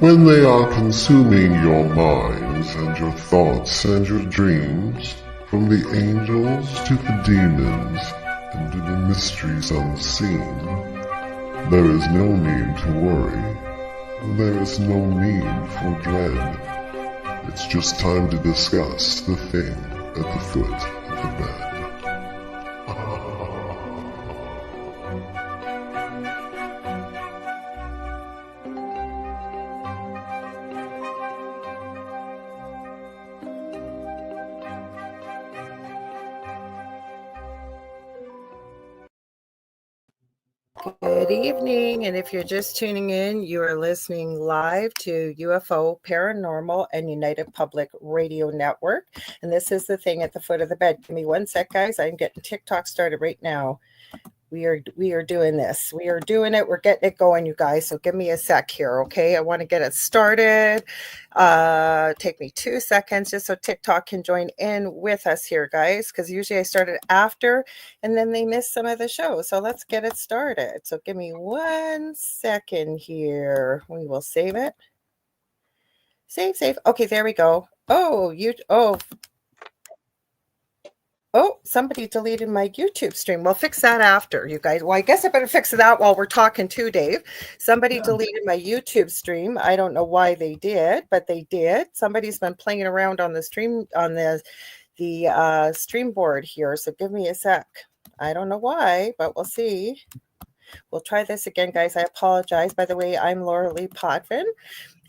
when they are consuming your minds and your thoughts and your dreams, from the angels to the demons and to the mysteries unseen, there is no need to worry. There is no need for dread. It's just time to discuss the thing at the foot of the bed. Good evening, and if you're just tuning in, you are listening live to UFO Paranormal and United Public Radio Network, and this is the thing at the foot of the bed. Give me one sec, guys. I'm getting TikTok started right now. We are doing this. We are doing it. We're getting it going, you guys. So give me a sec here, okay? I want to get it started. Take me 2 seconds just so TikTok can join in with us here, guys, because usually I start it after and then they miss some of the show. So let's get it started. So give me 1 second here. We will save it. Save. Okay, there we go. Oh, somebody deleted my YouTube stream. We'll fix that after, you guys. Well, I guess I better fix it out while we're talking too, Dave. Somebody deleted my YouTube stream. I don't know why they did, but they did. Somebody's been playing around on the stream, on the stream board here. So give me a sec. I don't know why, but we'll see. We'll try this again, guys. I apologize. By the way, I'm Lorilei Potvin.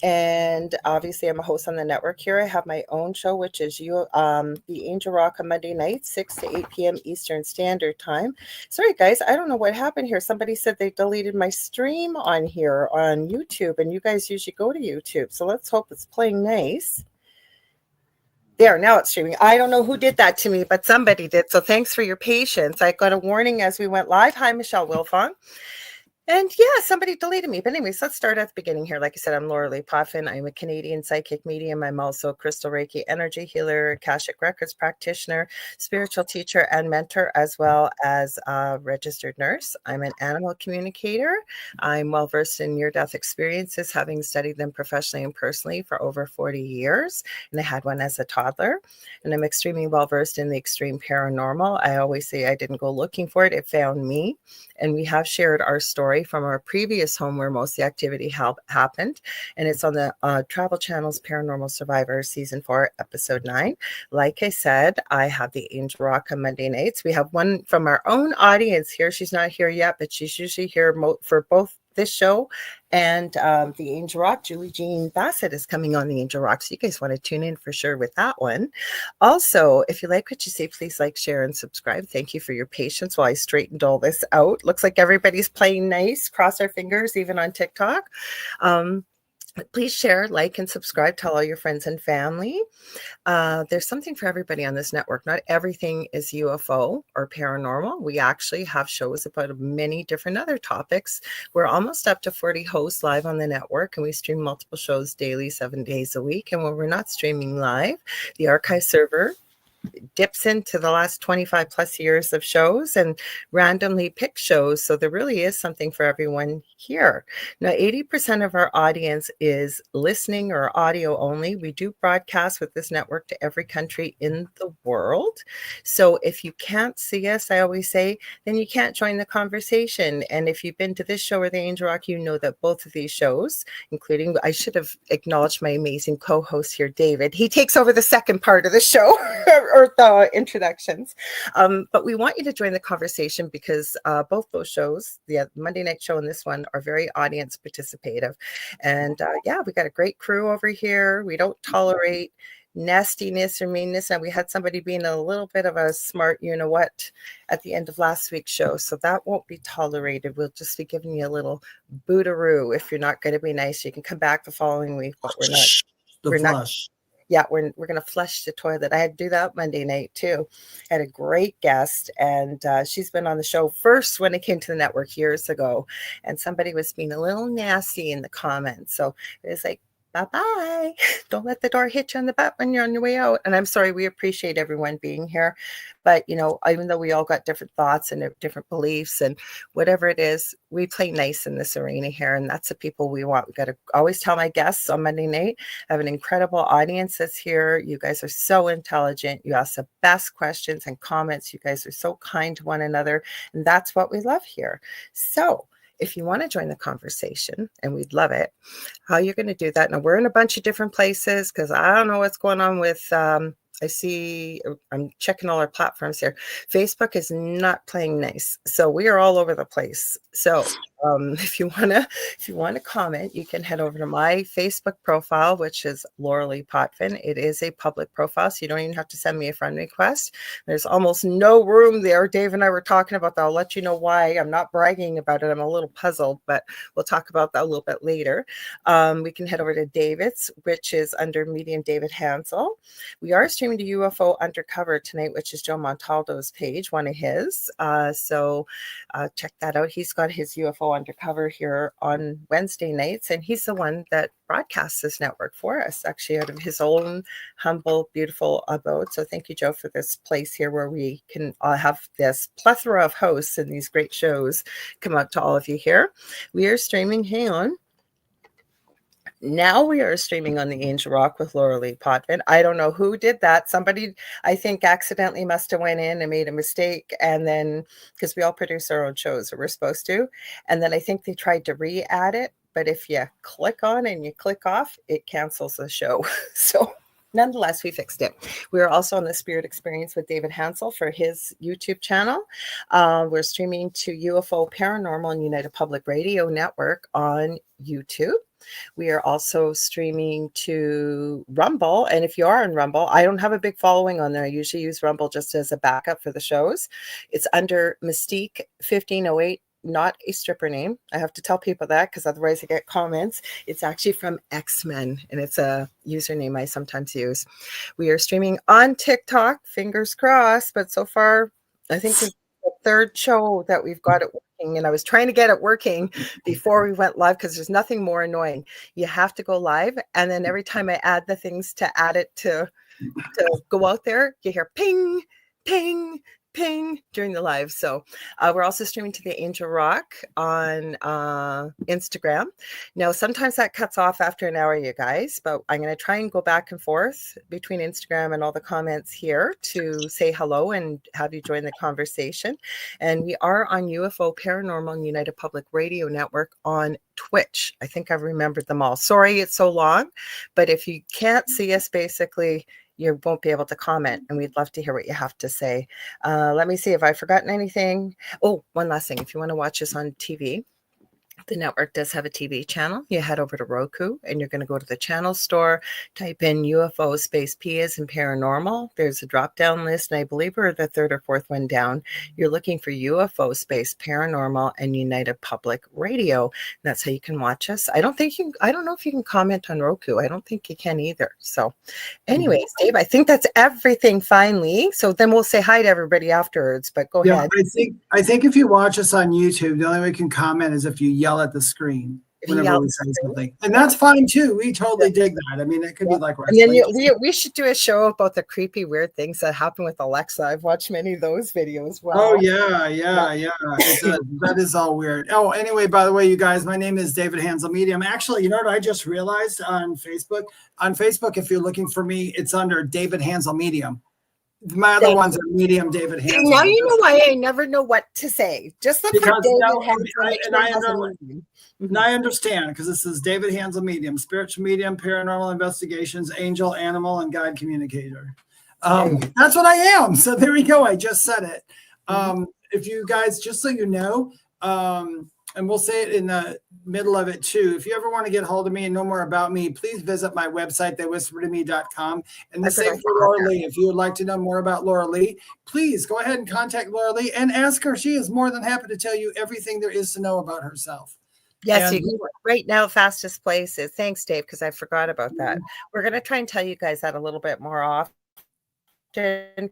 And obviously, I'm a host on the network here. I have my own show, which is the Angel Rock on Monday nights, 6 to 8 p.m. Eastern Standard Time. Sorry, guys, I don't know what happened here. Somebody said they deleted my stream on here on YouTube, and you guys usually go to YouTube. So let's hope it's playing nice. There, now it's streaming. I don't know who did that to me, but somebody did. So thanks for your patience. I got a warning as we went live. Hi, Michelle Wilfong. And yeah, somebody deleted me. But anyways, let's start at the beginning here. Like I said, I'm Lorilei Potvin. I'm a Canadian psychic medium. I'm also a crystal Reiki energy healer, Akashic Records practitioner, spiritual teacher, and mentor, as well as a registered nurse. I'm an animal communicator. I'm well-versed in near-death experiences, having studied them professionally and personally for over 40 years. And I had one as a toddler. And I'm extremely well-versed in the extreme paranormal. I always say I didn't go looking for it. It found me. And we have shared our story from our previous home where most of the activity happened. And it's on the Travel Channel's Paranormal Survivor Season 4, Episode 9. Like I said, I have the Angel Rock on Monday nights. We have one from our own audience here. She's not here yet, but she's usually here for both this show and the Angel Rock. Julie Jean Bassett is coming on the Angel Rock, so you guys want to tune in for sure with that one. Also, if you like what you see, please like, share, and subscribe. Thank you for your patience while I straightened all this out. Looks like everybody's playing nice. Cross our fingers, even on TikTok. Please share, like, and subscribe. Tell all your friends and family. There's something for everybody on this network. Not everything is UFO or paranormal. We actually have shows about many different other topics. We're almost up to 40 hosts live on the network, and we stream multiple shows daily, 7 days a week. And when we're not streaming live, the archive server dips into the last 25 plus years of shows and randomly pick shows. So there really is something for everyone here. Now, 80% of our audience is listening or audio only. We do broadcast with this network to every country in the world. So if you can't see us, I always say, then you can't join the conversation. And if you've been to this show or the Angel Rock, you know that both of these shows, including, I should have acknowledged my amazing co-host here, David. He takes over the second part of the show. Or the introductions. But we want you to join the conversation because both those shows, the Monday night show and this one, are very audience participative. And yeah, we got a great crew over here. We don't tolerate nastiness or meanness. And we had somebody being a little bit of a smart, you know what, at the end of last week's show. So that won't be tolerated. We'll just be giving you a little bootaroo. If you're not going to be nice, you can come back the following week, but we're not. Yeah, we're going to flush the toilet. I had to do that Monday night too. I had a great guest, and she's been on the show first when it came to the network years ago. And somebody was being a little nasty in the comments. So it was like, Bye-bye. Don't let the door hit you on the butt when you're on your way out. And I'm sorry, we appreciate everyone being here. But, even though we all got different thoughts and different beliefs and whatever it is, we play nice in this arena here. And that's the people we want. We got to always tell my guests on Monday night, I have an incredible audience that's here. You guys are so intelligent. You ask the best questions and comments. You guys are so kind to one another. And that's what we love here. So if you want to join the conversation, and we'd love it, how you're going to do that. Now, we're in a bunch of different places because I don't know what's going on with, I see, I'm checking all our platforms here. Facebook is not playing nice. So we are all over the place. So if you want to comment, you can head over to my Facebook profile, which is Lorilei Potvin. It is a public profile, so you don't even have to send me a friend request. There's almost no room there. Dave and I were talking about that. I'll let you know why. I'm not bragging about it. I'm a little puzzled, but we'll talk about that a little bit later. We can head over to David's, which is under Medium David Hanzel. We are streaming to UFO Undercover tonight, which is Joe Montaldo's page, one of his. So check that out. He's got his UFO Undercover here on Wednesday nights, and he's the one that broadcasts this network for us, actually out of his own humble, beautiful abode. So thank you, Joe, for this place here where we can have this plethora of hosts and these great shows come out to all of you here. We are streaming, hang on. Now we are streaming on the Angel Rock with Lorilei Potvin. I don't know who did that. Somebody, I think, accidentally must have went in and made a mistake. And then, because we all produce our own shows, or we're supposed to. And then I think they tried to re-add it. But if you click on and you click off, it cancels the show. So nonetheless, we fixed it. We are also on the Spirit Experience with David Hanzel for his YouTube channel. We're streaming to UFO Paranormal and United Public Radio Network on YouTube. We are also streaming to Rumble. And if you are on Rumble, I don't have a big following on there. I usually use Rumble just as a backup for the shows. It's under Mystique 1508. Not a stripper name. I have to tell people that because otherwise I get comments. It's actually from X-Men, and it's a username I sometimes use. We are streaming on TikTok, fingers crossed, but so far I think it's the third show that we've got it working, and I was trying to get it working before we went live because there's nothing more annoying. You have to go live, and then every time I add the things to add it to go out there, you hear ping, ping, ping during the live. So we're also streaming to the Angel Rock on Instagram. Now, sometimes that cuts off after an hour, you guys, but I'm going to try and go back and forth between Instagram and all the comments here to say hello and have you join the conversation. And we are on UFO Paranormal and United Public Radio Network on Twitch. I think I've remembered them all. Sorry, it's so long, but if you can't see us, basically, you won't be able to comment, and we'd love to hear what you have to say. Let me see if I've forgotten anything. Oh, one last thing. If you want to watch us on TV, the network does have a TV channel. You head over to Roku, and you're going to go to the channel store, type in UFO space P as in paranormal. There's a drop-down list, and I believe we're the third or fourth one down. You're looking for UFO space paranormal and United Public Radio. That's how you can watch us. I don't know if you can comment on Roku. I don't think you can either. So anyways, Dave, I think that's everything finally. So then we'll say hi to everybody afterwards, but go ahead. I think if you watch us on YouTube, the only way you can comment is if you yell at the screen whenever we say something. And that's fine too. We totally dig that. I mean, it could be like and then we should do a show about the creepy, weird things that happen with Alexa. I've watched many of those videos. Wow. Oh, yeah. That is all weird. Oh, anyway, by the way, you guys, my name is David Hanzel Medium. Actually, you know what I just realized on Facebook? On Facebook, if you're looking for me, it's under David Hanzel Medium. My other ones are Medium David Hanzel. Now you know why I never know what to say. Just look for David Hanzel. And I understand because this is David Hanzel Medium, spiritual medium, paranormal investigations, angel, animal, and guide communicator. That's what I am. So there we go. I just said it. If you guys, just so you know, and we'll say it in the middle of it too. If you ever want to get a hold of me and know more about me, please visit my website, theywhispertome.com. And the same for Lorilei. If you would like to know more about Lorilei, please go ahead and contact Lorilei and ask her. She is more than happy to tell you everything there is to know about herself. Yes, you can right now, fastest places. Thanks, Dave, because I forgot about that. We're going to try and tell you guys that a little bit more often, because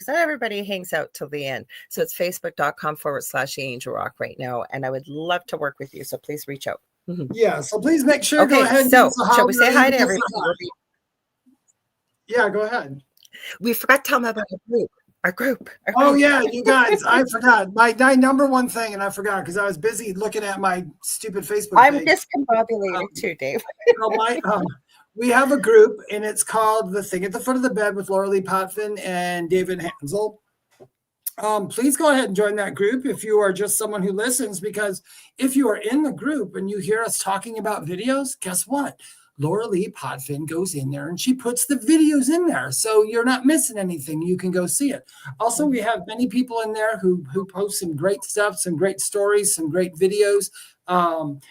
not everybody hangs out till the end. So it's facebook.com/Angel Rock right now. And I would love to work with you. So please reach out. Yeah, so please make sure go Okay, ahead and give so us a holler shall we say or hi even to give us a everybody? hi. Yeah, go ahead. We forgot to tell them about our group. Our group. Oh yeah, you guys, I forgot my number one thing, and I forgot because I was busy looking at my stupid Facebook I'm page. discombobulated too, Dave. We have a group, and it's called The Thing at the Foot of the Bed with Lorilei Potvin and David Hanzel. Please go ahead and join that group if you are just someone who listens, because if you are in the group and you hear us talking about videos, guess what? Lorilei Potvin goes in there and she puts the videos in there. So you're not missing anything. You can go see it. Also, we have many people in there who post some great stuff, some great stories, some great videos.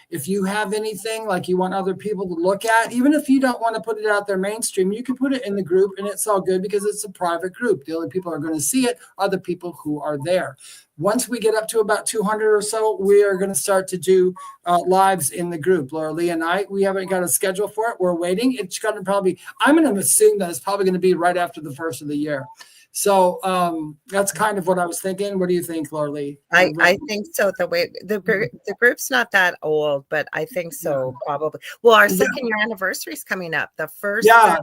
If you have anything like you want other people to look at, even if you don't want to put it out there mainstream, you can put it in the group and it's all good because it's a private group. The only people who are going to see it are the people who are there. Once we get up to about 200 or so, we are going to start to do lives in the group. Lorilei and I, we haven't got a schedule for it. We're waiting. It's going to probably, I'm going to assume that it's probably going to be right after the first of the year. So that's kind of what I was thinking. What do you think, Lorilei? I think so. The way the group's not that old, but I think so, probably. Well, our second year anniversary is coming up. The first. Yeah,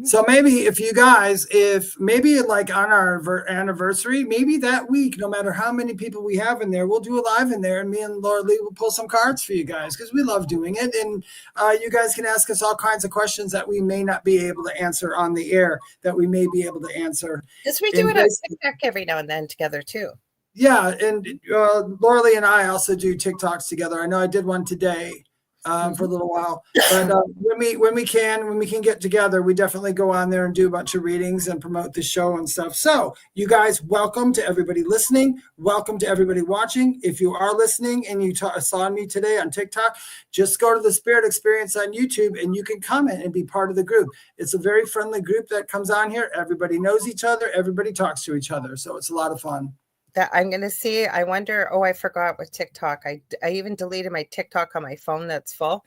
So maybe if you guys, if maybe like on our anniversary, maybe that week, no matter how many people we have in there, we'll do a live in there, and me and Lorilei will pull some cards for you guys because we love doing it, and you guys can ask us all kinds of questions that we may not be able to answer on the air, that we may be able to answer. Because we do it on TikTok every now and then together too. Yeah, and Lorilei and I also do TikToks together. I know I did one today. For a little while, but when we can get together, we definitely go on there and do a bunch of readings and promote the show and stuff. So you guys, welcome to everybody listening. Welcome to everybody watching. If you are listening and you saw me today on TikTok, just go to the Spirit Experience on YouTube and you can comment and be part of the group. It's a very friendly group that comes on here. Everybody knows each other. Everybody talks to each other. So it's a lot of fun. That I'm going to see. I wonder, I forgot with TikTok. I even deleted my TikTok on my phone that's full.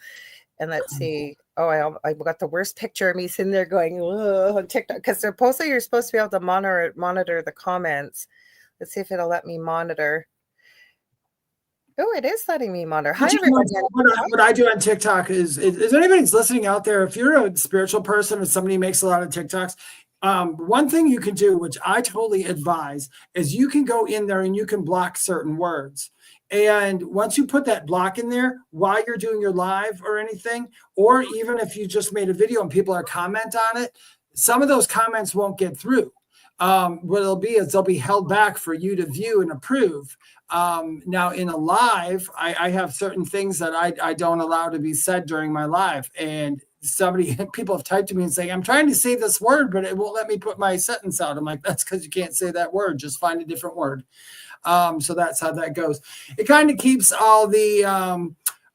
And let's see. I got the worst picture of me sitting there going on TikTok, because supposedly you're supposed to be able to monitor the comments. Let's see if it'll let me monitor. Oh, it is letting me monitor. Hi, everybody. What I do on TikTok is anybody's listening out there, if you're a spiritual person or somebody who makes a lot of TikToks, one thing you can do, which I totally advise, is you can go in there and you can block certain words. And once you put that block in there while you're doing your live or anything, or even if you just made a video and people are comment on it, some of those comments won't get through. What it'll be is they'll be held back for you to view and approve. Now in a live, I have certain things that I don't allow to be said during my live. And people have typed to me and saying, I'm trying to say this word, but it won't let me put my sentence out. I'm like, that's because you can't say that word. Just find a different word. So that's how that goes. It kind of keeps all the,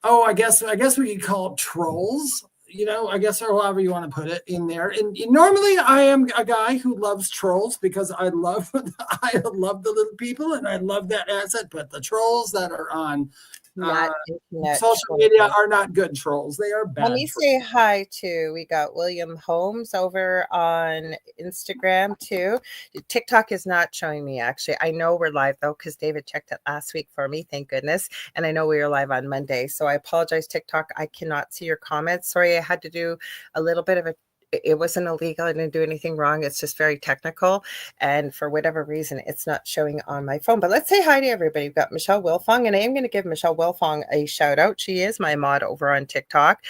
I guess we could call it trolls, I guess, or however you want to put it in there. And normally I am a guy who loves trolls because I love the little people and I love that asset, but the trolls that are on social media are not good trolls. They are bad. Let me say hi to, we got William Holmes over on Instagram too. TikTok is not showing me, actually. I know we're live though, because David checked it last week for me, thank goodness. And I know we were live on Monday. So I apologize, TikTok. I cannot see your comments. Sorry, I had to do a little bit of it wasn't illegal. I didn't do anything wrong. It's just very technical. And for whatever reason, it's not showing on my phone. But let's say hi to everybody. We've got Michelle Wilfong, and I am going to give Michelle Wilfong a shout out. She is my mod over on TikTok.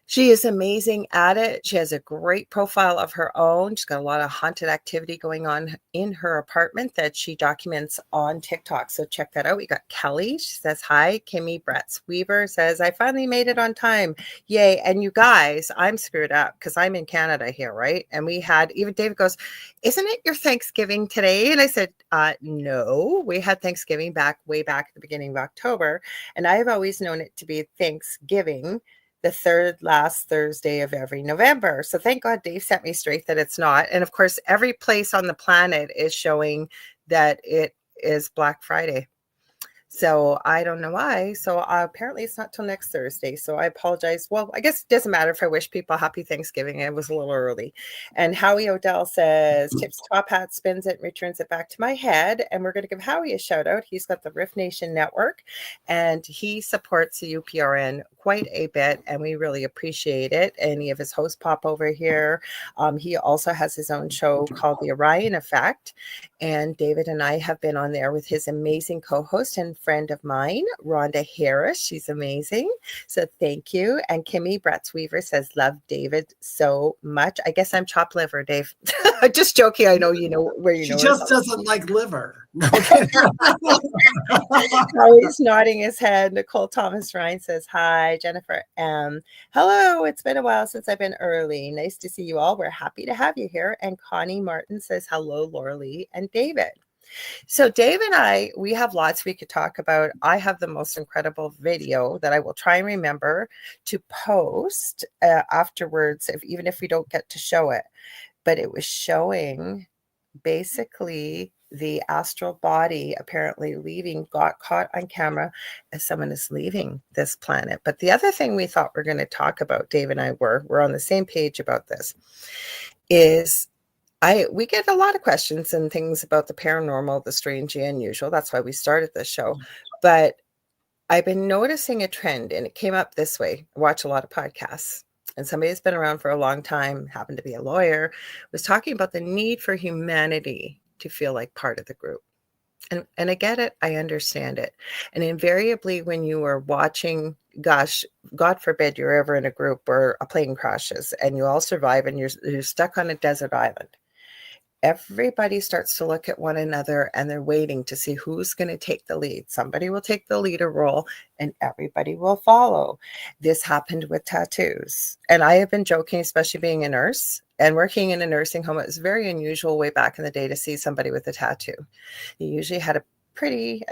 She is amazing at it. She has a great profile of her own. She's got a lot of haunted activity going on in her apartment that she documents on TikTok. So check that out. We got Kelly. She says, hi. Kimmy Bretz Weaver says, I finally made it on time. Yay. And you guys, I'm screwed up because I'm in Canada here, right? And we had, even David goes, isn't it your Thanksgiving today? And I said, no, we had Thanksgiving way back at the beginning of October. And I have always known it to be Thanksgiving, the third last Thursday of every November. So thank God Dave set me straight that it's not. And of course, every place on the planet is showing that it is Black Friday. So I don't know why. So apparently it's not till next Thursday. So I apologize. Well, I guess it doesn't matter if I wish people happy Thanksgiving. It was a little early. And Howie Odell says, Tip's top hat, spins it, and returns it back to my head. And we're going to give Howie a shout out. He's got the Riff Nation Network and he supports the UPRN quite a bit. And we really appreciate it. Any of his hosts pop over here. He also has his own show called The Orion Effect. And David and I have been on there with his amazing co-host and friend of mine, Rhonda Harris. She's amazing. So thank you. And Kimmy Bretz Weaver says, love David so much. I guess I'm chopped liver, Dave. Just joking. I know you know where you know. She just doesn't like liver. No, he's nodding his head. Nicole Thomas Ryan says, hi. Jennifer M. Hello. It's been a while since I've been early. Nice to see you all. We're happy to have you here. And Connie Martin says, hello, Lorilei and David. So Dave and I, we have lots we could talk about. I have the most incredible video that I will try and remember to post afterwards, even if we don't get to show it. But it was showing basically the astral body apparently leaving, got caught on camera as someone is leaving this planet. But the other thing we thought we're going to talk about, Dave and I we're on the same page about this, is we get a lot of questions and things about the paranormal, the strange, the unusual. That's why we started this show. But I've been noticing a trend, and it came up this way. I watch a lot of podcasts, and somebody that's been around for a long time, happened to be a lawyer, was talking about the need for humanity to feel like part of the group. And I get it. I understand it. And invariably, when you are watching, gosh, God forbid you're ever in a group where a plane crashes and you all survive and you're stuck on a desert island. Everybody starts to look at one another and they're waiting to see who's going to take the lead. Somebody will take the leader role and everybody will follow. This happened with tattoos. And I have been joking, especially being a nurse and working in a nursing home. It was very unusual way back in the day to see somebody with a tattoo. You usually had a pretty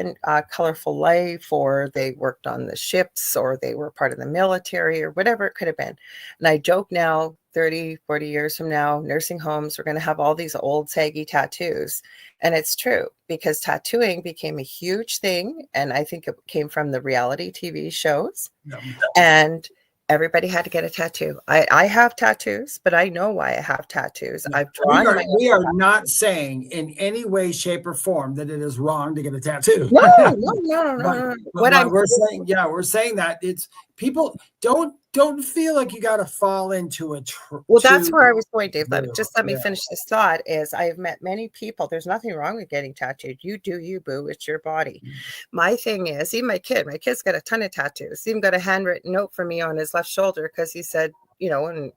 colorful life, or they worked on the ships, or they were part of the military, or whatever it could have been. And I joke now, 30, 40 years from now, nursing homes, we're going to have all these old saggy tattoos. And it's true, because tattooing became a huge thing. And I think it came from the reality TV shows. Yeah. And everybody had to get a tattoo. I have tattoos, but I know why I have tattoos. Yeah. I've drawn. We are not saying in any way, shape, or form that it is wrong to get a tattoo. No. We're saying that it's people don't feel like you got to fall into a. Well, that's where I was going, Dave. Let me finish this thought. Is I've met many people. There's nothing wrong with getting tattooed. You do you, boo. It's your body. My thing is, even my kid's got a ton of tattoos. He even got a handwritten note for me on his left shoulder because he said, and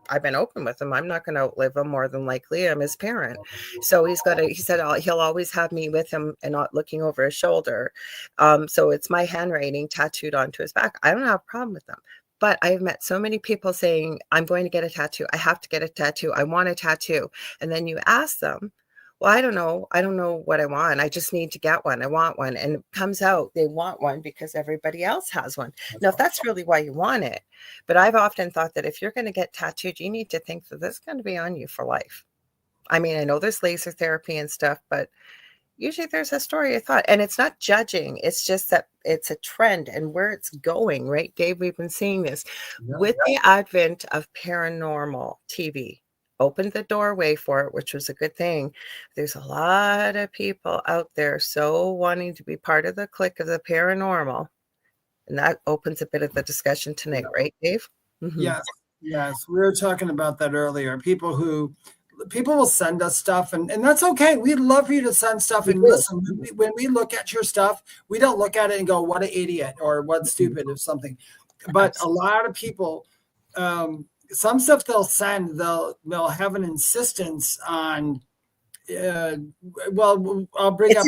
I've been open with him. I'm not going to outlive him more than likely. I'm his parent. So he said he'll always have me with him and not looking over his shoulder. So it's my handwriting tattooed onto his back. I don't have a problem with them. But I've met so many people saying, I'm going to get a tattoo. I have to get a tattoo. I want a tattoo. And then you ask them, well, I don't know. I don't know what I want. I just need to get one. I want one. And it comes out they want one because everybody else has one. Now, if that's really why you want it. But I've often thought that if you're going to get tattooed, you need to think that this is going to be on you for life. I mean, I know there's laser therapy and stuff, but usually there's a story of thought. And it's not judging. It's just that it's a trend and where it's going, right, Dave? We've been seeing this with the advent of paranormal TV. Opened the doorway for it, which was a good thing. There's a lot of people out there so wanting to be part of the clique of the paranormal. And that opens a bit of the discussion tonight, right, Dave? Mm-hmm. Yes. We were talking about that earlier. People will send us stuff, and that's okay. We'd love for you to send stuff. And listen, when we look at your stuff, we don't look at it and go, what an idiot or what stupid or something. But a lot of people, some stuff they'll send, they'll have an insistence on, I'll bring up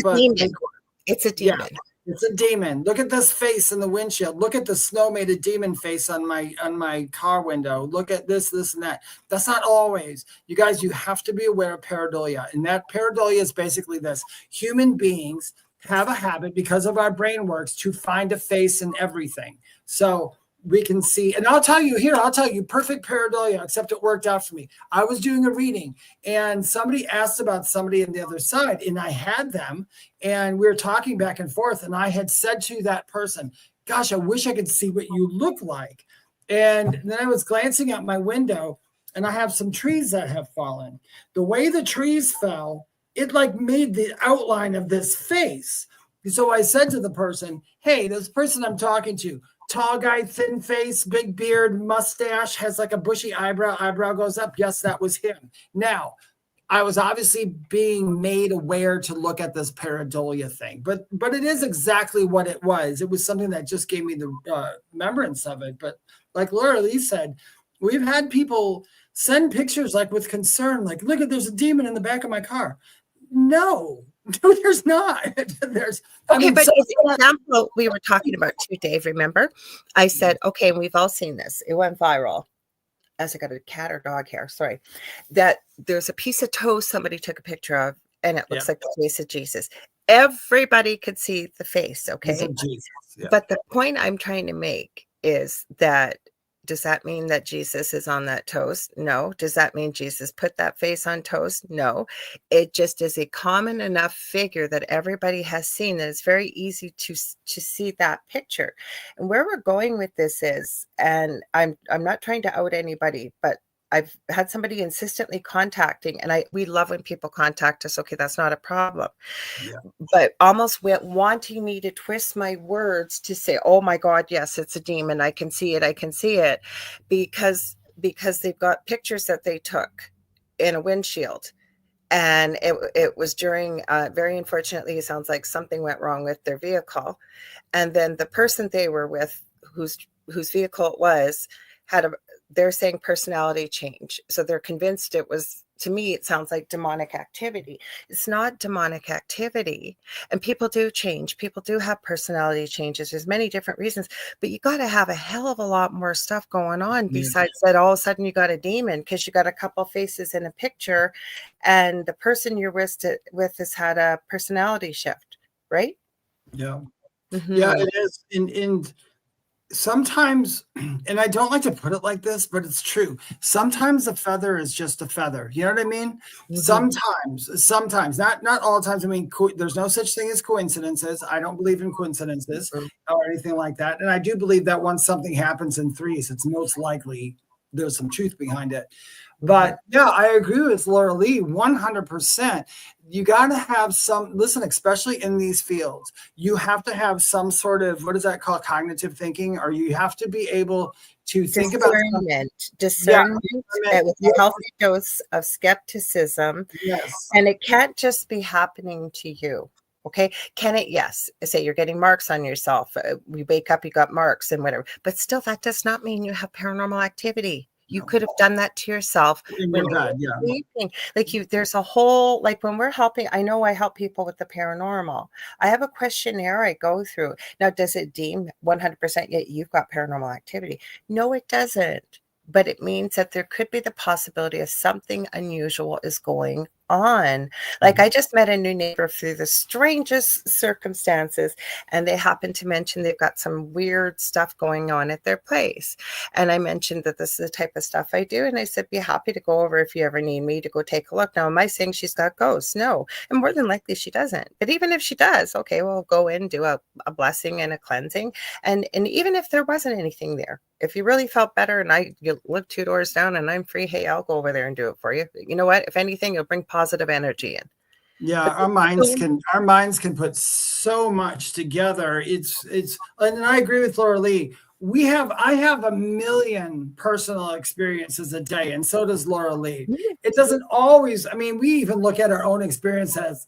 it's a demon. Yeah, it's a demon. Look at this face in the windshield. Look at the snow made a demon face on my car window. Look at this, and that. That's not always. You guys, you have to be aware of pareidolia. And that pareidolia is basically this. Human beings have a habit, because of our brain works, to find a face in everything. So we can see, and I'll tell you perfect pareidolia, except it worked out for me. I was doing a reading and somebody asked about somebody on the other side, and I had them, and we were talking back and forth, and I had said to that person, gosh, I wish I could see what you look like. And then I was glancing out my window, and I have some trees that have fallen. The way the trees fell, it like made the outline of this face. So I said to the person, hey, this person I'm talking to, tall guy, thin face, big beard, mustache, has like a bushy eyebrow goes up. Yes, that was him. Now, I was obviously being made aware to look at this pareidolia thing, but it is exactly what it was. It was something that just gave me the remembrance of it. But like Lorilei said, we've had people send pictures like with concern, like, look at, there's a demon in the back of my car. No, there's not. There's okay, but the example we were talking about too, Dave, remember? I said, okay, and we've all seen this. It went viral. As I got a cat or dog hair, sorry, that there's a piece of toast somebody took a picture of, and it looks like the face of Jesus. Everybody could see the face, okay? Jesus. Yeah. But the point I'm trying to make is that, does that mean that Jesus is on that toast? No. Does that mean Jesus put that face on toast? No. It just is a common enough figure that everybody has seen that it's very easy to see that picture. And where we're going with this is, and I'm not trying to out anybody, but I've had somebody insistently contacting, and we love when people contact us. Okay, that's not a problem. Yeah. But almost wanting me to twist my words to say, oh my God, yes, it's a demon. I can see it. Because they've got pictures that they took in a windshield. And it was during, very unfortunately, it sounds like something went wrong with their vehicle. And then the person they were with, whose vehicle it was, they're saying personality change. So they're convinced it was, to me, it sounds like demonic activity. It's not demonic activity. And people do change. People do have personality changes. There's many different reasons, but you got to have a hell of a lot more stuff going on besides that all of a sudden you got a demon because you got a couple faces in a picture and the person you're with has had a personality shift, right? Yeah. Mm-hmm. Yeah, it is. And sometimes, and I don't like to put it like this, but it's true. Sometimes a feather is just a feather. You know what I mean? Mm-hmm. Sometimes, not all the times. I mean, there's no such thing as coincidences. I don't believe in coincidences or anything like that. And I do believe that once something happens in threes, it's most likely there's some truth behind it. But yeah, I agree with Lorilei 100%. You got to have listen, especially in these fields, you have to have some sort of, what is that called? Cognitive thinking, or you have to be able to think about discernment with a healthy dose of skepticism. Yes. And it can't just be happening to you. Okay. Can it? Yes. Say you're getting marks on yourself. We wake up, you got marks and whatever, but still that does not mean you have paranormal activity. You could have done that to yourself. There's a whole, like when we're helping, I know I help people with the paranormal. I have a questionnaire I go through. Now, does it deem 100% yet you've got paranormal activity? No, it doesn't. But it means that there could be the possibility of something unusual is going on. Like I just met a new neighbor through the strangest circumstances, and they happened to mention they've got some weird stuff going on at their place. And I mentioned that this is the type of stuff I do. And I said, be happy to go over if you ever need me to go take a look. Now, am I saying she's got ghosts? No. And more than likely she doesn't. But even if she does, okay, we'll go in, do a blessing and a cleansing. And even if there wasn't anything there, if you really felt better and you live 2 doors down and I'm free, hey, I'll go over there and do it for you. You know what? If anything, it'll bring positive energy in. Yeah, our minds can put so much together. It's and I agree with Lorilei. I have a million personal experiences a day, and so does Lorilei. It doesn't always, I mean, we even look at our own experience as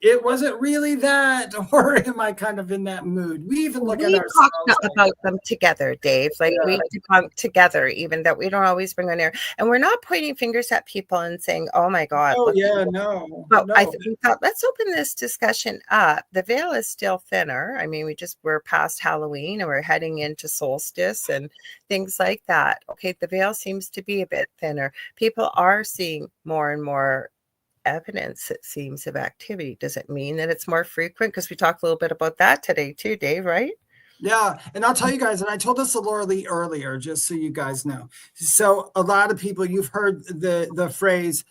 it wasn't really that, or am I kind of in that mood? We even look at ourselves. We talk about them together, Dave. We debunk together, even that we don't always bring on air. And we're not pointing fingers at people and saying, oh my God. No. But we thought, let's open this discussion up. The veil is still thinner. I mean, we're past Halloween and we're heading into solstice and things like that. Okay, the veil seems to be a bit thinner. People are seeing more and more evidence, it seems, of activity. Does it mean that it's more frequent? Because we talked a little bit about that today too, Dave, right? Yeah, and I'll tell you guys, and I told this to Lorilei earlier, just so you guys know. So a lot of people, you've heard the phrase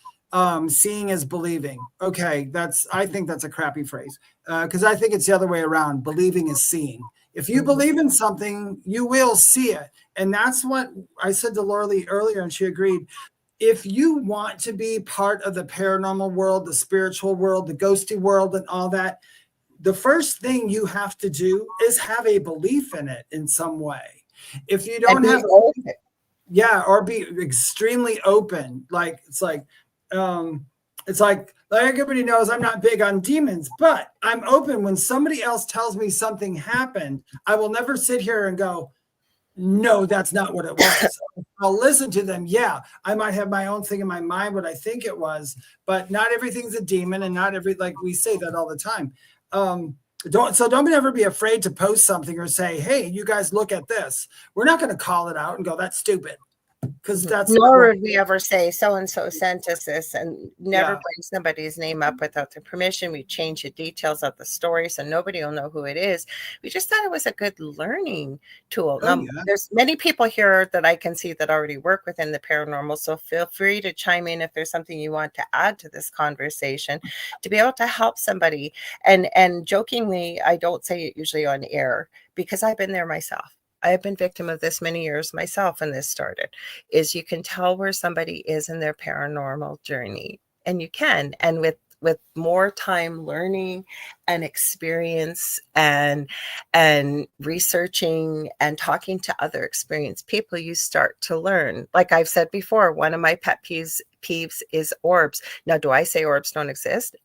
seeing is believing. Okay, I think that's a crappy phrase, because I think it's the other way around. Believing is seeing. If you believe in something, you will see it. And that's what I said to Lorilei earlier, and she agreed. If you want to be part of the paranormal world, the spiritual world, the ghosty world, and all that, the first thing you have to do is have a belief in it in some way. If you don't have, yeah, or be extremely open. Like it's like everybody knows I'm not big on demons, but I'm open when somebody else tells me something happened. I will never sit here and go, no, that's not what it was. I'll listen to them. Yeah, I might have my own thing in my mind, what I think it was, but not everything's a demon, and not like we say that all the time. Don't ever be afraid to post something or say, hey, you guys look at this. We're not going to call it out and go, that's stupid. Because that's nor would we ever say so-and-so sent us this, and never bring somebody's name up without their permission. We change the details of the story so nobody will know who it is. We just thought it was a good learning tool. There's many people here that I can see that already work within the paranormal, so feel free to chime in if there's something you want to add to this conversation to be able to help somebody. And jokingly, I don't say it usually on air because I've been there myself. I have been victim of this many years myself when this started, is you can tell where somebody is in their paranormal journey, and you can. And with more time learning and experience and researching and talking to other experienced people, you start to learn. Like I've said before, one of my pet peeves is orbs. Now, do I say orbs don't exist?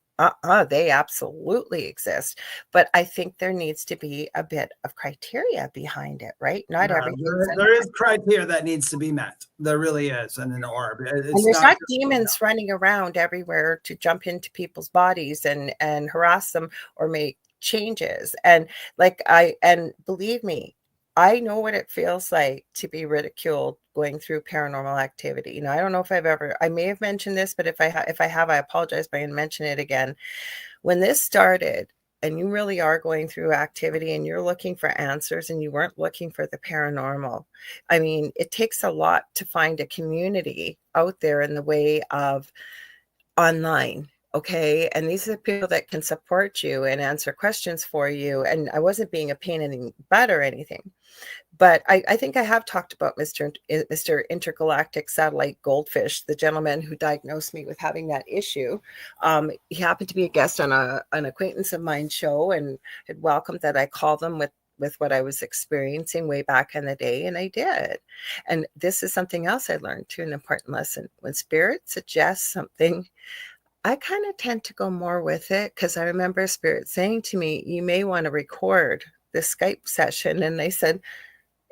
They absolutely exist. But I think there needs to be a bit of criteria behind it, right? Not everything. There is criteria that needs to be met. There really is. And an orb. And there's not demons running around everywhere to jump into people's bodies and harass them or make changes. And believe me, I know what it feels like to be ridiculed going through paranormal activity. You know, I don't know if I may have mentioned this, but if I have, I apologize, but I'm going to mention it again. When this started, and you really are going through activity and you're looking for answers and you weren't looking for the paranormal. I mean, it takes a lot to find a community out there in the way of online. Okay. And these are the people that can support you and answer questions for you. And I wasn't being a pain in the butt or anything. But I think I have talked about Mr. Intergalactic Satellite Goldfish, the gentleman who diagnosed me with having that issue. He happened to be a guest on an acquaintance of mine's show and had welcomed that I called them with what I was experiencing way back in the day, and I did. And this is something else I learned too, an important lesson. When spirit suggests something, I kind of tend to go more with it, because I remember spirit saying to me, you may want to record this Skype session. And I said,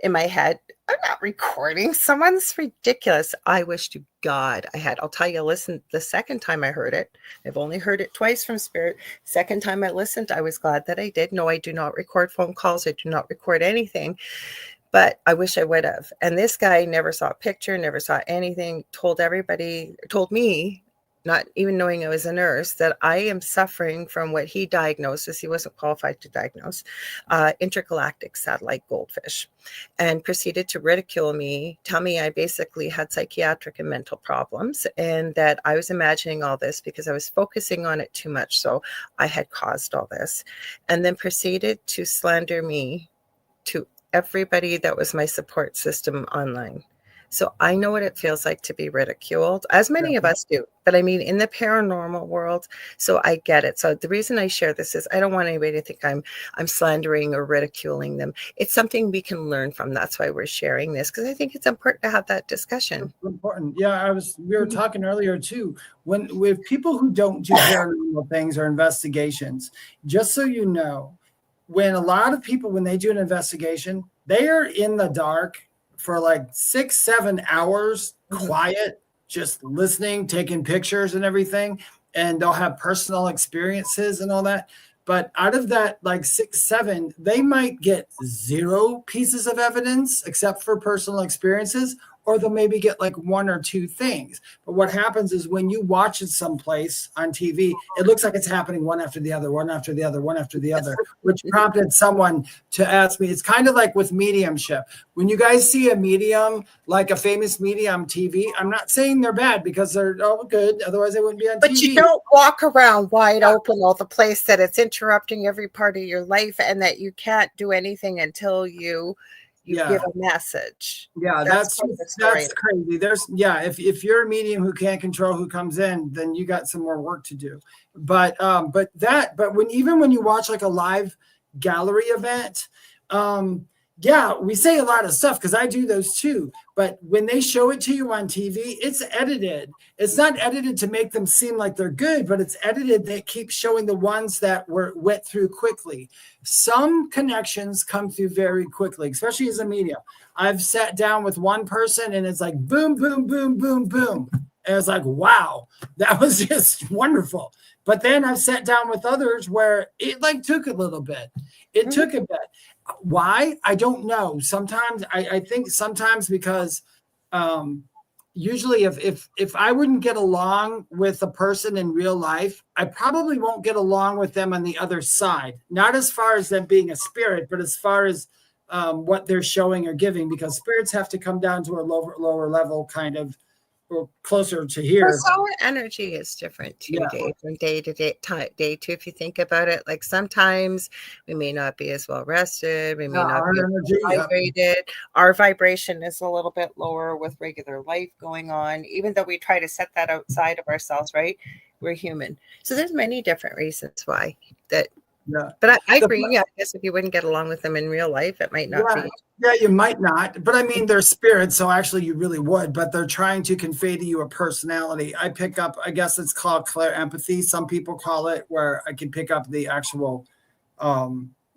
in my head, I'm not recording. Someone's ridiculous. I wish to God I had. I'll tell you, listen, the second time I heard it, I've only heard it twice from spirit. Second time I listened, I was glad that I did. No, I do not record phone calls. I do not record anything, but I wish I would have. And this guy never saw a picture, never saw anything, told me, not even knowing I was a nurse, that I am suffering from what he diagnosed, as he wasn't qualified to diagnose, intergalactic satellite goldfish, and proceeded to ridicule me, tell me I basically had psychiatric and mental problems, and that I was imagining all this because I was focusing on it too much. So I had caused all this, and then proceeded to slander me to everybody that was my support system online. So I know what it feels like to be ridiculed, as many of us do. But I mean, in the paranormal world, so I get it. So the reason I share this is I don't want anybody to think I'm slandering or ridiculing them. It's something we can learn from. That's why we're sharing this, because I think it's important to have that discussion. It's important. Yeah, we were talking earlier too. With people who don't do paranormal things or investigations, just so you know, when a lot of people, when they do an investigation, they are in the dark for like 6-7 hours, quiet, just listening, taking pictures and everything. And they'll have personal experiences and all that. But out of that, like 6-7, they might get 0 pieces of evidence except for personal experiences, or they'll maybe get like one or two things. But what happens is when you watch it someplace on TV, it looks like it's happening one after the other, one after the other, one after the other, which prompted someone to ask me. It's kind of like with mediumship. When you guys see a medium, like a famous medium TV, I'm not saying they're bad because they're all good. Otherwise they wouldn't be on TV. But you don't walk around wide open all the place that it's interrupting every part of your life and that you can't do anything until you give a message. Yeah, that's crazy. There's if you're a medium who can't control who comes in, then you got some more work to do. But when you watch like a live gallery event, we say a lot of stuff because I do those too. But when they show it to you on TV, it's edited. It's not edited to make them seem like they're good, but it's edited that keeps showing the ones that went through quickly. Some connections come through very quickly, especially as a medium. I've sat down with one person and it's like boom, boom, boom, boom, boom. And it's like, wow, that was just wonderful. But then I've sat down with others where it like took a little bit. It took a bit. Why? I don't know. Sometimes I think sometimes because usually if I wouldn't get along with a person in real life, I probably won't get along with them on the other side. Not as far as them being a spirit, but as far as what they're showing or giving, because spirits have to come down to a lower level kind of, or closer to here. So our energy is different too, Dave, from day to day too. If you think about it, like sometimes we may not be as well rested, we may not be as vibrated. Our vibration is a little bit lower with regular life going on, even though we try to set that outside of ourselves, right? We're human. So there's many different reasons why that. Yeah. But I agree. I guess if you wouldn't get along with them in real life, it might not be. Yeah, you might not. But I mean, they're spirits, so actually you really would. But they're trying to convey to you a personality. I pick up, I guess it's called clair empathy. Some people call it, where I can pick up the actual,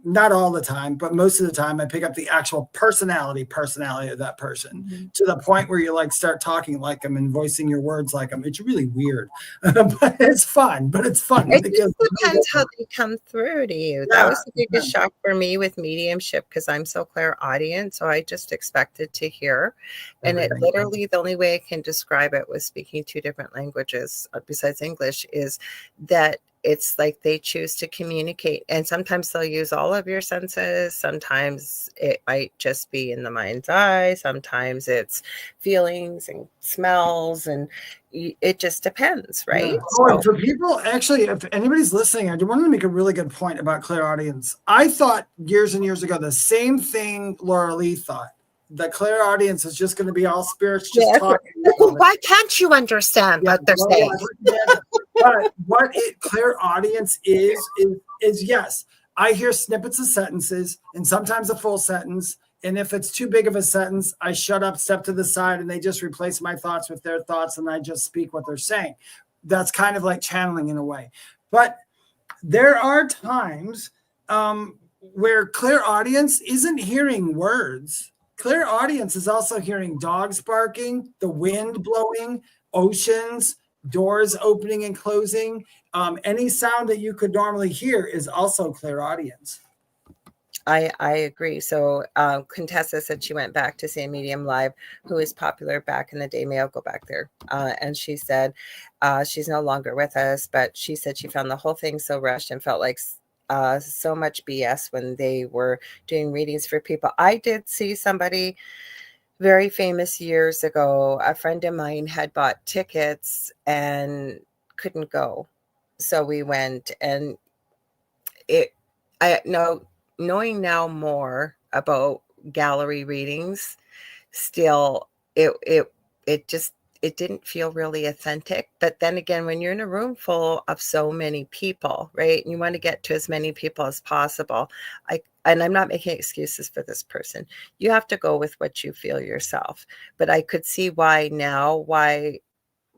not all the time, but most of the time I pick up the actual personality of that person to the point where you like start talking like them and voicing your words like them. It's really weird, but it's fun. It just depends how they come through to you. That was the biggest shock for me with mediumship because I'm so clairaudient. So I just expected to hear. And it literally, the only way I can describe it with speaking two different languages besides English is that it's like they choose to communicate, and sometimes they'll use all of your senses. Sometimes it might just be in the mind's eye. Sometimes it's feelings and smells, and it just depends, right? So, for people, actually, if anybody's listening, I wanted to make a really good point about clairaudience. I thought years and years ago the same thing Lorilei thought. The clairaudience is just going to be all spirits just talking. Why can't you understand what they're saying? But what clairaudience is yes, I hear snippets of sentences and sometimes a full sentence. And if it's too big of a sentence, I shut up, step to the side, and they just replace my thoughts with their thoughts, and I just speak what they're saying. That's kind of like channeling in a way. But there are times where clairaudience isn't hearing words. Clairaudience is also hearing dogs barking, the wind blowing, oceans, doors opening and closing. Any sound that you could normally hear is also clairaudience. I agree. So Contessa said she went back to see a medium live who was popular back in the day. May I go back there? And she said she's no longer with us, but she said she found the whole thing so rushed and felt like so much BS when they were doing readings for people. I did see somebody very famous years ago. A friend of mine had bought tickets and couldn't go. So we went, and knowing now more about gallery readings, still it didn't feel really authentic. But then again, when you're in a room full of so many people, right, and you want to get to as many people as possible, and I'm not making excuses for this person. You have to go with what you feel yourself. But I could see why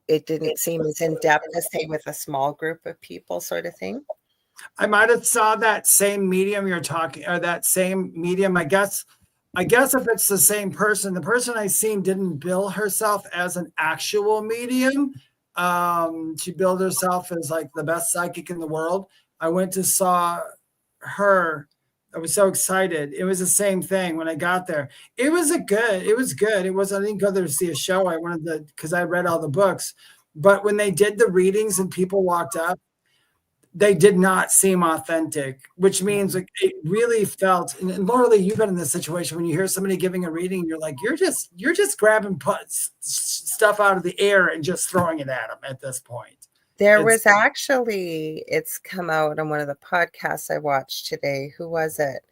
it didn't seem as in-depth as, say, with a small group of people sort of thing. I might have saw that same medium you're talking, or that same medium, I guess if it's the same person, the person I seen didn't bill herself as an actual medium. She billed herself as like the best psychic in the world. I went to saw her I was so excited. It was the same thing when I got there. It was good. It was, I didn't go there to see a show. I wanted to, because I read all the books. But when they did the readings and people walked up, they did not seem authentic, which means like it really felt, and Lorilei, you've been in this situation when you hear somebody giving a reading, you're like, you're just grabbing stuff out of the air and just throwing it at them at this point. Was actually, it's come out on one of the podcasts I watched today. Who was it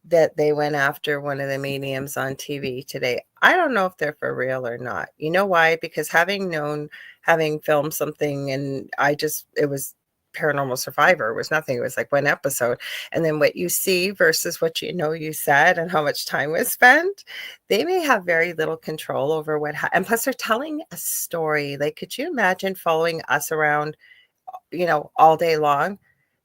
that they went after one of the mediums on TV today? I don't know if they're for real or not. You know why? Because having filmed something, and it was Paranormal Survivor. It was nothing. It was like one episode. And then what you see versus what you said and how much time was spent, they may have very little control over and plus they're telling a story. Like, could you imagine following us around, all day long?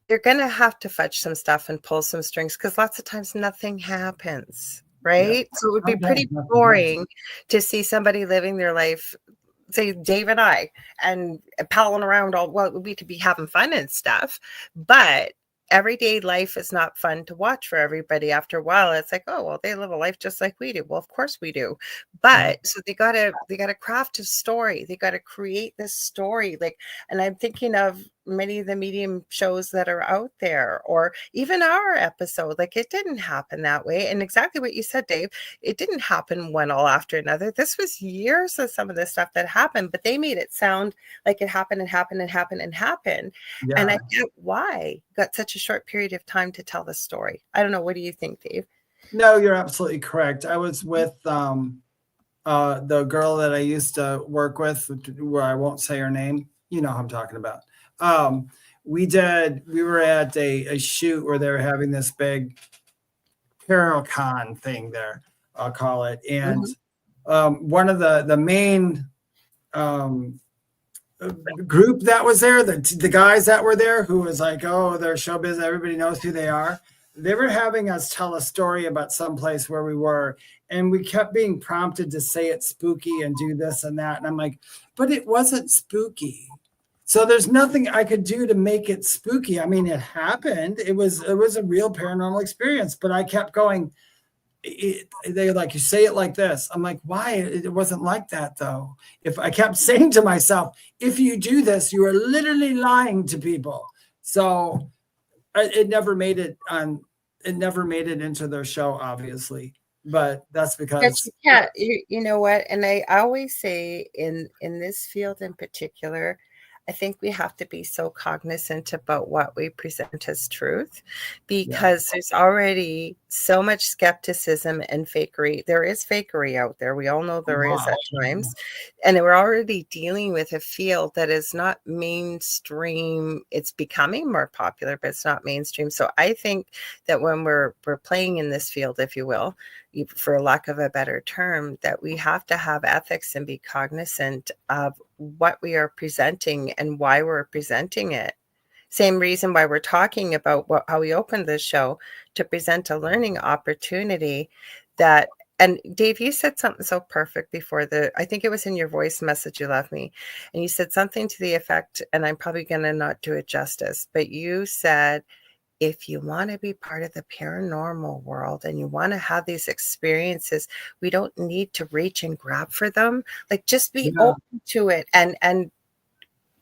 They're going to have to fudge some stuff and pull some strings because lots of times nothing happens, right? Yeah. So it would be pretty boring to see somebody living their life, say Dave and I, and palling around we could be having fun and stuff, but everyday life is not fun to watch for everybody. After a while, it's like, oh, well, they live a life just like we do. Well, of course we do. But so they gotta craft a story. They gotta create this story. Like, and I'm thinking of many of the medium shows that are out there, or even our episode. Like, it didn't happen that way. And exactly what you said, Dave, it didn't happen one all after another. This was years of some of the stuff that happened, but they made it sound like it happened and happened and happened and happened. Yeah. And I get why got such a short period of time to tell the story. I don't know. What do you think, Dave? No, you're absolutely correct. I was with the girl that I used to work with, where I won't say her name. You know who I'm talking about. We were at a shoot where they were having this big Paracon thing there, I'll call it. And one of the main group that was there, the guys that were there, who was like, oh, they're show business, everybody knows who they are. They were having us tell a story about someplace where we were, and we kept being prompted to say it's spooky and do this and that. And I'm like, but it wasn't spooky. So there's nothing I could do to make it spooky. I mean, it happened. It was a real paranormal experience, but I kept going. They're like, you say it like this. I'm like, why? It wasn't like that, though. If I kept saying to myself, if you do this, you are literally lying to people. So it never made it on. It never made it into their show, obviously. But that's because you know what? And I always say in this field in particular, I think we have to be so cognizant about what we present as truth, because there's already so much skepticism and fakery. There is fakery out there. We all know there is at times. And we're already dealing with a field that is not mainstream. It's becoming more popular, but it's not mainstream. So I think that when we're playing in this field, if you will, for lack of a better term, that we have to have ethics and be cognizant of what we are presenting and why we're presenting it. Same reason why we're talking about how we opened this show, to present a learning opportunity. That, and Dave, you said something so perfect before I think it was in your voice message you left me, and you said something to the effect, and I'm probably going to not do it justice, but you said, if you want to be part of the paranormal world and you want to have these experiences, we don't need to reach and grab for them. Like, just be open to it and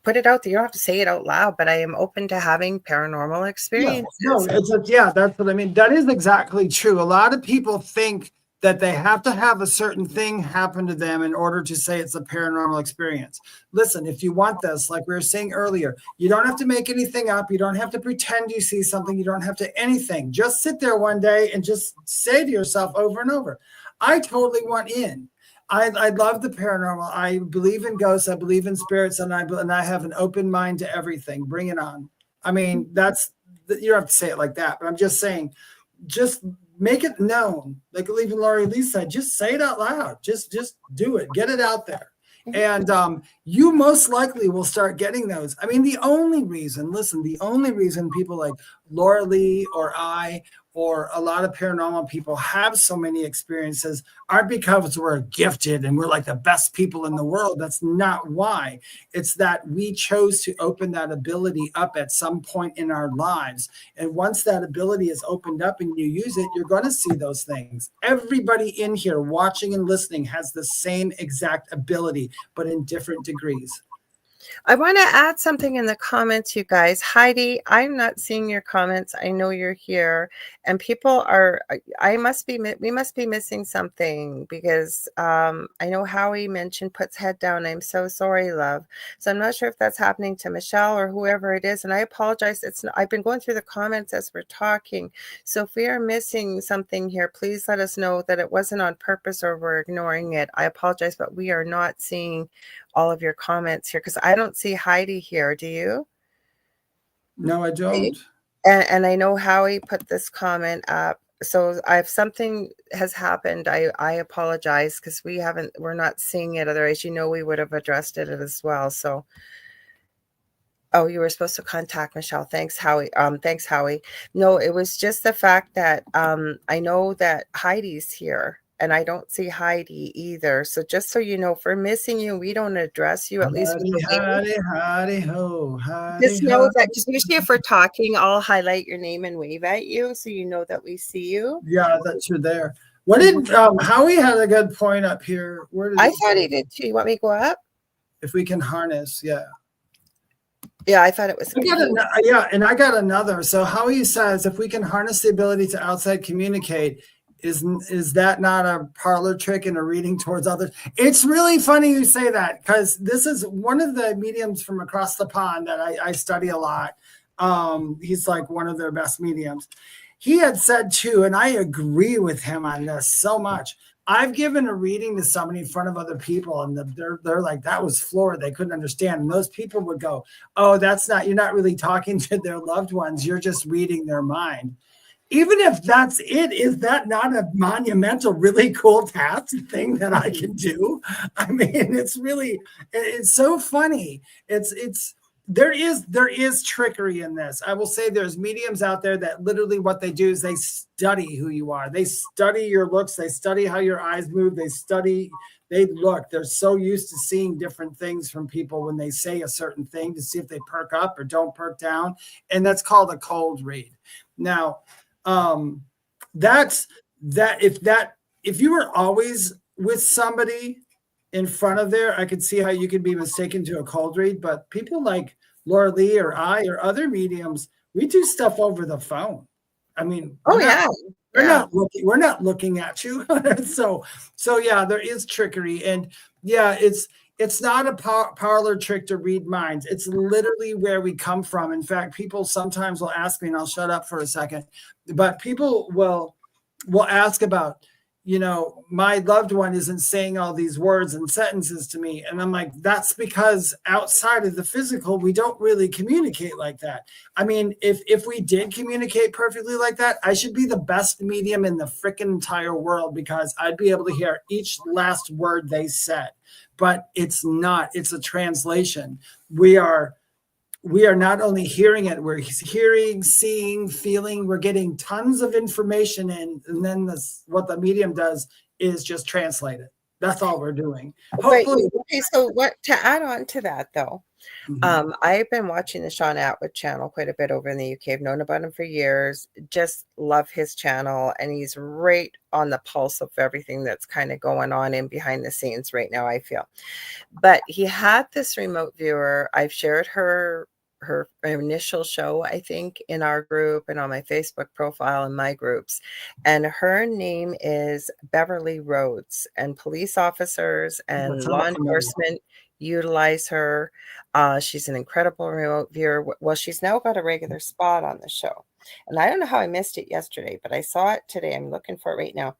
put it out there. You don't have to say it out loud, but I am open to having paranormal experiences. That's what I mean. That is exactly true. A lot of people think that they have to have a certain thing happen to them in order to say it's a paranormal experience. Listen, if you want this, like we were saying earlier, you don't have to make anything up. You don't have to pretend you see something. You don't have to anything. Just sit there one day and just say to yourself over and over, I totally want in. I love the paranormal. I believe in ghosts. I believe in spirits, and I have an open mind to everything. Bring it on. I mean, you don't have to say it like that, but I'm just saying, just make it known. Like even Lorilei said, just say it out loud. Just do it. Get it out there. And you most likely will start getting those. I mean, the only reason people like Lorilei or I or a lot of paranormal people have so many experiences aren't because we're gifted and we're like the best people in the world. That's not why. It's that we chose to open that ability up at some point in our lives. And once that ability is opened up and you use it, you're going to see those things. Everybody in here watching and listening has the same exact ability, but in different degrees. I want to add something in the comments, you guys. Heidi, I'm not seeing your comments. I know you're here, and people are. We must be missing something, because I know Howie mentioned puts head down. I'm so sorry, love. So I'm not sure if that's happening to Michelle or whoever it is, and I apologize. I've been going through the comments as we're talking. So if we are missing something here, please let us know that it wasn't on purpose or we're ignoring it. I apologize, but we are not seeing all of your comments here, because I don't see Heidi here. Do you? No, I don't. And I know Howie put this comment up. So if something has happened, I apologize, because we're not seeing it. Otherwise, we would have addressed it as well. So, oh, you were supposed to contact Michelle. Thanks, Howie. Thanks, Howie. No, it was just the fact that I know that Heidi's here, and I don't see Heidi either. So just so you know, if we're missing you, we don't address you, at least. Howdy, ho, Just know that, because usually if we're talking, I'll highlight your name and wave at you, so you know that we see you. Yeah, that you're there. What did Howie had a good point up here? Where did I thought he did too. You want me to go up? If we can harness, yeah. Yeah, I thought it was. And I got another. So Howie says, if we can harness the ability to outside communicate, is that not a parlor trick and a reading towards others? It's really funny you say that, because this is one of the mediums from across the pond that I study a lot. He's like one of their best mediums. He had said too, and I agree with him on this so much. I've given a reading to somebody in front of other people, and they're like, that was floored. They couldn't understand. And those people would go, oh, you're not really talking to their loved ones. You're just reading their mind. Even if that's it, is that not a monumental, really cool task thing that I can do? I mean, it's so funny. There is trickery in this. I will say there's mediums out there that literally what they do is they study who you are. They study your looks. They study how your eyes move. They look. They're so used to seeing different things from people when they say a certain thing to see if they perk up or don't perk down. And that's called a cold read. Now, if you were always with somebody in front of there, I could see how you could be mistaken to a cold read. But people like Lorilei or I or other mediums, we do stuff over the phone. I mean, we're not looking at you. so yeah, there is trickery, and yeah, it's not a parlor trick to read minds. It's literally where we come from. In fact, people sometimes will ask me, and I'll shut up for a second, but people will ask about, my loved one isn't saying all these words and sentences to me. And I'm like, that's because outside of the physical, we don't really communicate like that. I mean, if we did communicate perfectly like that, I should be the best medium in the freaking entire world, because I'd be able to hear each last word they said. But it's not. It's a translation. We are not only hearing it, we're hearing, seeing, feeling. We're getting tons of information in, and then what the medium does is just translate it. That's all we're doing. Hopefully. Okay, so what to add on to that though? I've been watching the Sean Atwood channel quite a bit over in the UK. I've known about him for years. Just love his channel, and he's right on the pulse of everything that's kind of going on in behind the scenes right now, I feel. But he had this remote viewer. I've shared her initial show, I think, in our group and on my Facebook profile and my groups. And her name is Beverly Rhodes, and police officers and law enforcement utilize her. She's an incredible remote viewer. Well, she's now got a regular spot on the show. And I don't know how I missed it yesterday, but I saw it today. I'm looking for it right now.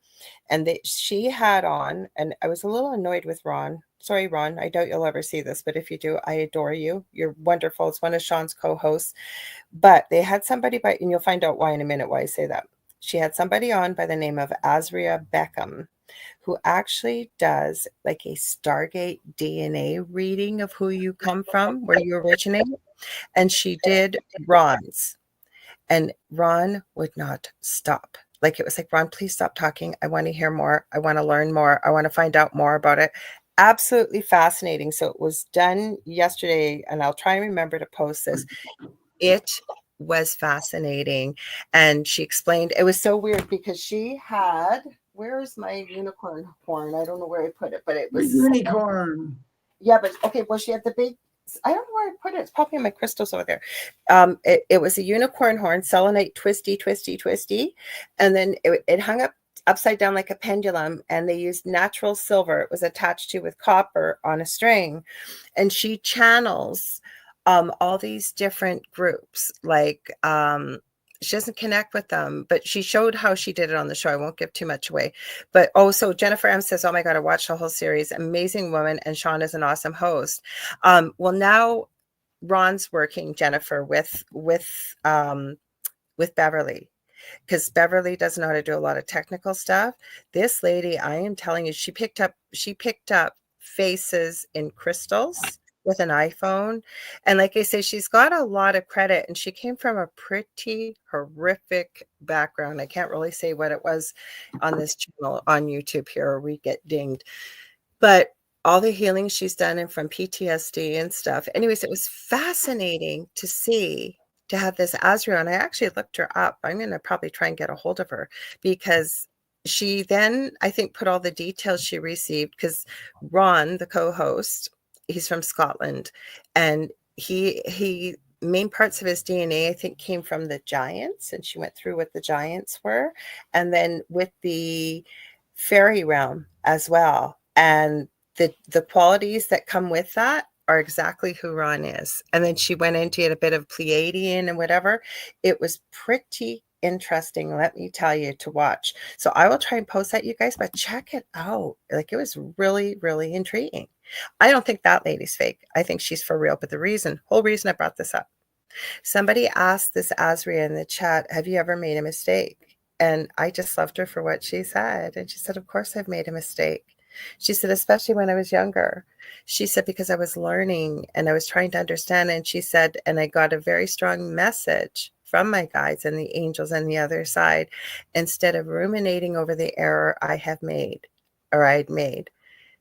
And she had on, and I was a little annoyed with Ron. Sorry, Ron, I doubt you'll ever see this, but if you do, I adore you. You're wonderful. It's one of Sean's co-hosts. But they had somebody and you'll find out why in a minute why I say that. She had somebody on by the name of Azria Beckham, who actually does like a Stargate DNA reading of who you come from, where you originate. And she did Ron's. And Ron would not stop. Like, it was like, Ron, please stop talking. I want to hear more. I want to learn more. I want to find out more about it. Absolutely fascinating. So it was done yesterday, and I'll try and remember to post this. It was fascinating. And she explained, it was so weird because she had, where's my unicorn horn? I don't know where I put it, but it was unicorn. Yeah, but okay, well, she had the big, I don't know where I put it. It's probably in my crystals over there. It was a unicorn horn, selenite, twisty, twisty, twisty. And then it hung up upside down like a pendulum, and they used natural silver. It was attached to with copper on a string. And she channels all these different groups, like she doesn't connect with them, but she showed how she did it on the show. I won't give too much away. But so Jennifer M says, oh my God, I watched the whole series. Amazing woman. And Sean is an awesome host. Well, now Ron's working, Jennifer, with Beverly, because Beverly doesn't know how to do a lot of technical stuff. This lady, I am telling you, she picked up faces in crystals with an iPhone. And like I say, she's got a lot of credit, and she came from a pretty horrific background. I can't really say what it was on this channel on YouTube here, or we get dinged. But all the healing she's done, and from PTSD and stuff. Anyways, it was fascinating to see, to have this Azrael. And I actually looked her up. I'm going to probably try and get a hold of her, because she then, I think, put all the details she received, because Ron, the co-host, he's from Scotland, and he main parts of his DNA, I think, came from the giants, and she went through what the giants were, and then with the fairy realm as well. And the qualities that come with that are exactly who Ron is. And then she went into it a bit of Pleiadian and whatever. It was pretty interesting, let me tell you, to watch. So I will try and post that, you guys, but check it out. Like, it was really, really intriguing. I don't think that lady's fake. I think she's for real. But the whole reason I brought this up, somebody asked this Azria in the chat, have you ever made a mistake? And I just loved her for what she said. And she said, of course I've made a mistake. She said, especially when I was younger. She said, because I was learning and I was trying to understand. And she said, and I got a very strong message from my guides and the angels on the other side, instead of ruminating over the error I'd made,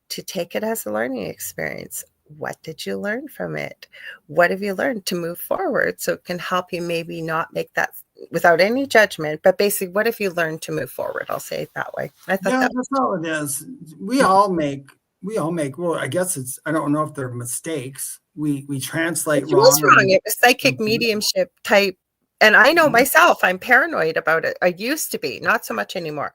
to take it as a learning experience. What did you learn from it? What have you learned to move forward, so it can help you maybe not make that, without any judgment, but basically, what have you learned to move forward? I'll say it that way. I thought that's all it is. We all make, well, I guess I don't know if they're mistakes. We translate wrong. It was wrong. It was psychic mediumship type. And I know myself, I'm paranoid about it. I used to be, not so much anymore.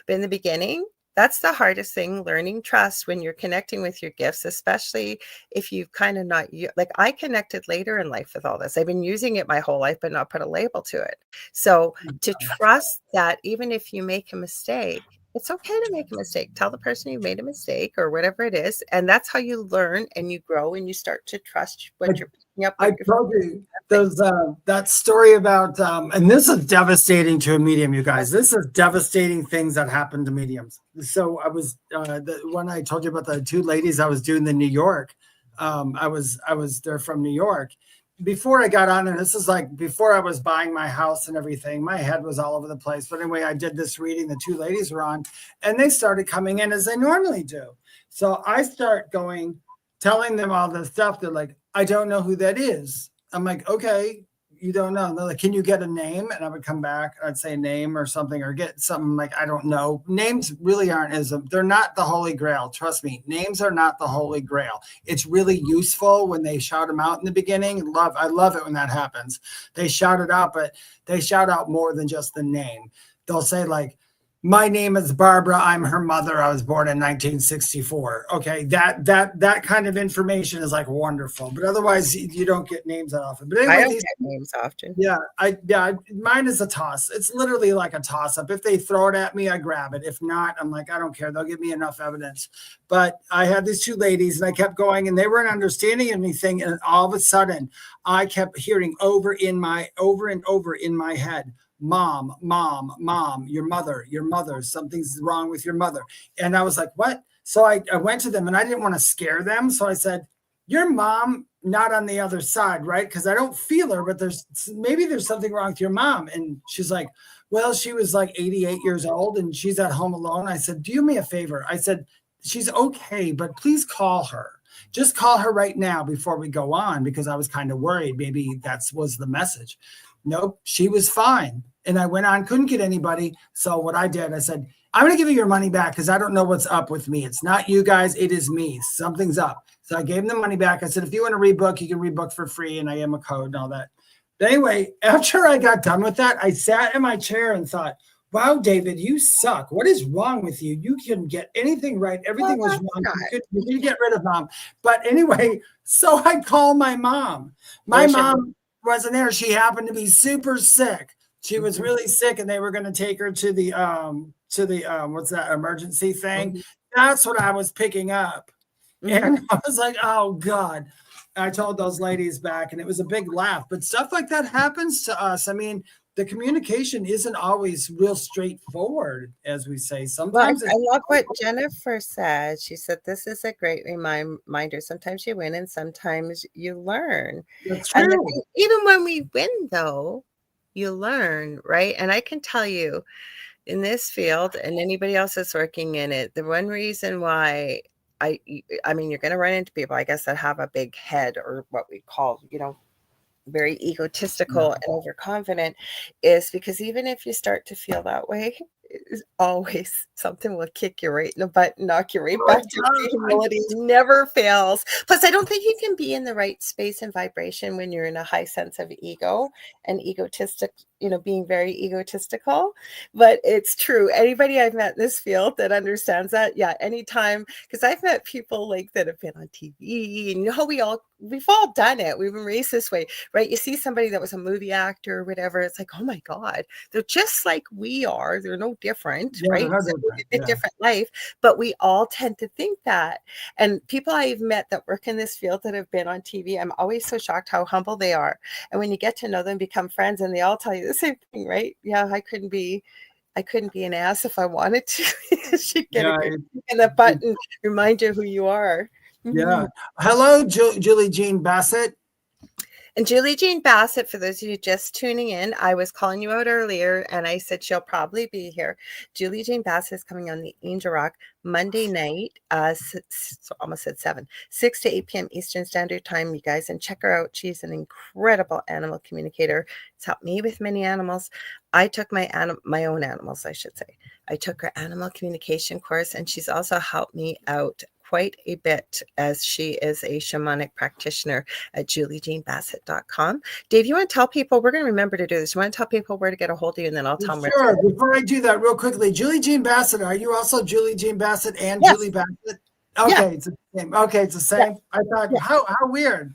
But in the beginning, that's the hardest thing, learning trust when you're connecting with your gifts, especially if you've kind of not, like, I connected later in life with all this. I've been using it my whole life, but not put a label to it. So to trust that even if you make a mistake, it's okay to make a mistake. Tell the person you made a mistake or whatever it is. And that's how you learn and you grow and you start to trust what you're picking up. I told you that story about, and this is devastating to a medium, you guys. This is devastating things that happen to mediums. So I was, when I told you about the two ladies I was doing in New York, I was there from New York. Before I got on there, this is like before I was buying my house and everything, my head was all over the place. But anyway, I did this reading, the two ladies were on, and they started coming in as they normally do. So I start telling them all this stuff. They're like, I don't know who that is. I'm like, okay, you don't know. And they're like, can you get a name? And I would come back, I'd say a name or something, or get something like, I don't know. Names really they're not the Holy Grail. Trust me, names are not the Holy Grail. It's really useful when they shout them out in the beginning. I love it when that happens. They shout it out, but they shout out more than just the name. They'll say like, my name is Barbara. I'm her mother. I was born in 1964. Okay, that kind of information is like wonderful, but otherwise you don't get names that often. But anyway, I don't get names often. Yeah, mine is a toss. It's literally like a toss up. If they throw it at me, I grab it. If not, I'm like, I don't care. They'll give me enough evidence. But I had these two ladies, and I kept going, and they weren't understanding anything. And all of a sudden, I kept hearing over and over in my head, mom, mom, mom, your mother, something's wrong with your mother. And I was like, what? So I went to them, and I didn't want to scare them. So I said, your mom not on the other side, right? Because I don't feel her, but maybe there's something wrong with your mom. And she's like, well, she was like 88 years old and she's at home alone. I said, do me a favor. I said, she's okay, but please call her. Just call her right now before we go on, because I was kind of worried. Maybe that was the message. Nope, she was fine. And I went on, couldn't get anybody. So what I did, I said, I'm going to give you your money back because I don't know what's up with me. It's not you guys. It is me. Something's up. So I gave him the money back. I said, if you want to rebook, you can rebook for free. And I gave him a code and all that. But anyway, after I got done with that, I sat in my chair and thought, wow, David, you suck. What is wrong with you? You couldn't get anything right. Everything was wrong. You could get rid of mom. But anyway, so I called my mom. My mom wasn't there. She happened to be super sick. She was really sick, and they were going to take her to the what's that, emergency thing. That's what I was picking up. And I was like, oh God. I told those ladies back, and it was a big laugh. But stuff like that happens to us. I mean, the communication isn't always real straightforward, as we say. Sometimes I love what Jennifer said. She said, this is a great reminder. Sometimes you win and sometimes you learn. That's true. And even when we win, though, you learn, right? And I can tell you, in this field and anybody else that's working in it, the one reason why I mean, you're going to run into people, I guess, that have a big head, or what we call, very egotistical and overconfident, is because even if you start to feel that way, it's always something will kick you right in the butt and knock you right back to humility. Never fails. Plus, I don't think you can be in the right space and vibration when you're in a high sense of ego and egotistic, being very egotistical. But it's true. Anybody I've met in this field that understands that, anytime, because I've met people like that have been on TV, and we've all done it. We've been raised this way, right? You see somebody that was a movie actor or whatever, it's like, oh my God, they're just like we are. They're no different, right? A different life, but we all tend to think that. And people I've met that work in this field that have been on TV, I'm always so shocked how humble they are. And when you get to know them, become friends, and they all tell you the same thing, right? Yeah, I couldn't be an ass if I wanted to. She'd get a good kick in the butt and remind you who you are. Yeah. Hello, Julie Jean Bassett. And Julie Jean Bassett, for those of you just tuning in, I was calling you out earlier and I said she'll probably be here. Julie Jean Bassett is coming on the Angel Rock Monday night, almost at 6 to 8 p.m. Eastern Standard Time, you guys, and check her out. She's an incredible animal communicator. It's helped me with many animals. I took my own animals, I should say. I took her animal communication course, and she's also helped me out quite a bit, as she is a shamanic practitioner at juliejeanbassett.com. Dave, you want to tell people, we're going to remember to do this. You want to tell people where to get a hold of you, and then I'll tell them. Sure. Before I do that, real quickly, Julie Jean Bassett, are you also Julie Jean Bassett and Julie Bassett? Okay, it's the same. Okay, it's the same. I thought, how weird.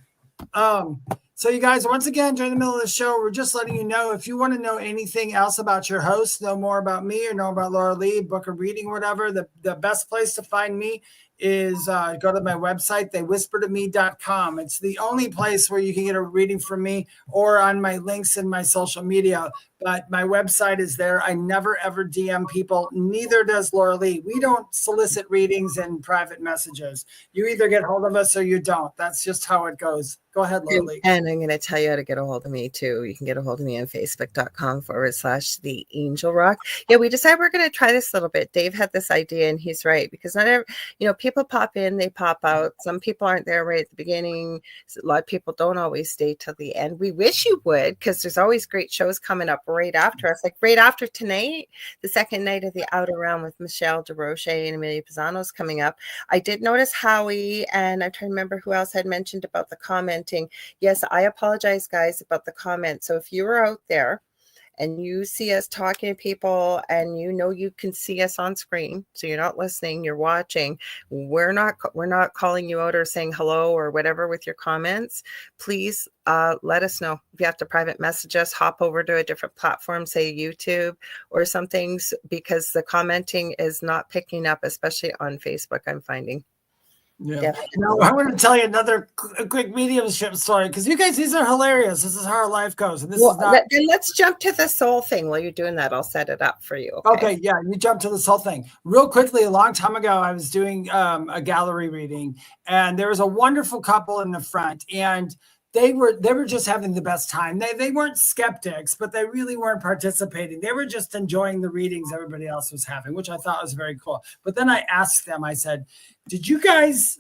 So you guys, once again, during the middle of the show, we're just letting you know, if you want to know anything else about your host, know more about me, or know about Lorilei, book a reading, whatever, the best place to find me is go to my website, theywhispertome.com. It's the only place where you can get a reading from me, or on my links in my social media. But my website is there. I never, ever DM people. Neither does Lorilei. We don't solicit readings and private messages. You either get hold of us or you don't. That's just how it goes. Go ahead, Lorilei. And I'm going to tell you how to get a hold of me too. You can get a hold of me on facebook.com/The Angel Rock. Yeah, we decided we're going to try this a little bit. Dave had this idea, and he's right, because not every, people pop in, they pop out. Some people aren't there right at the beginning. A lot of people don't always stay till the end. We wish you would, because there's always great shows coming up right after us. Like right after tonight, the second night of the Outer Realm with Michelle DeRoche and Amelia Pisano's coming up. I did notice Howie, and I'm trying to remember who else had mentioned about the commenting. Yes, I apologize, guys, about the comment. So if you were out there and you see us talking to people, and you can see us on screen, so you're not listening, you're watching, we're not calling you out or saying hello or whatever with your comments. Please let us know. If you have to private message us, hop over to a different platform, say YouTube or something, because the commenting is not picking up, especially on Facebook, I'm finding. Yeah. Yeah. No, I want to tell you another quick mediumship story because you guys, these are hilarious. This is how our life goes, and this is not. Then let's jump to the soul thing. While you're doing that, I'll set it up for you. Okay, yeah, you jump to this whole thing real quickly. A long time ago, I was doing a gallery reading, and there was a wonderful couple in the front, and they were just having the best time. They weren't skeptics, but they really weren't participating. They were just enjoying the readings everybody else was having, which I thought was very cool. But then I asked them, I said, did you guys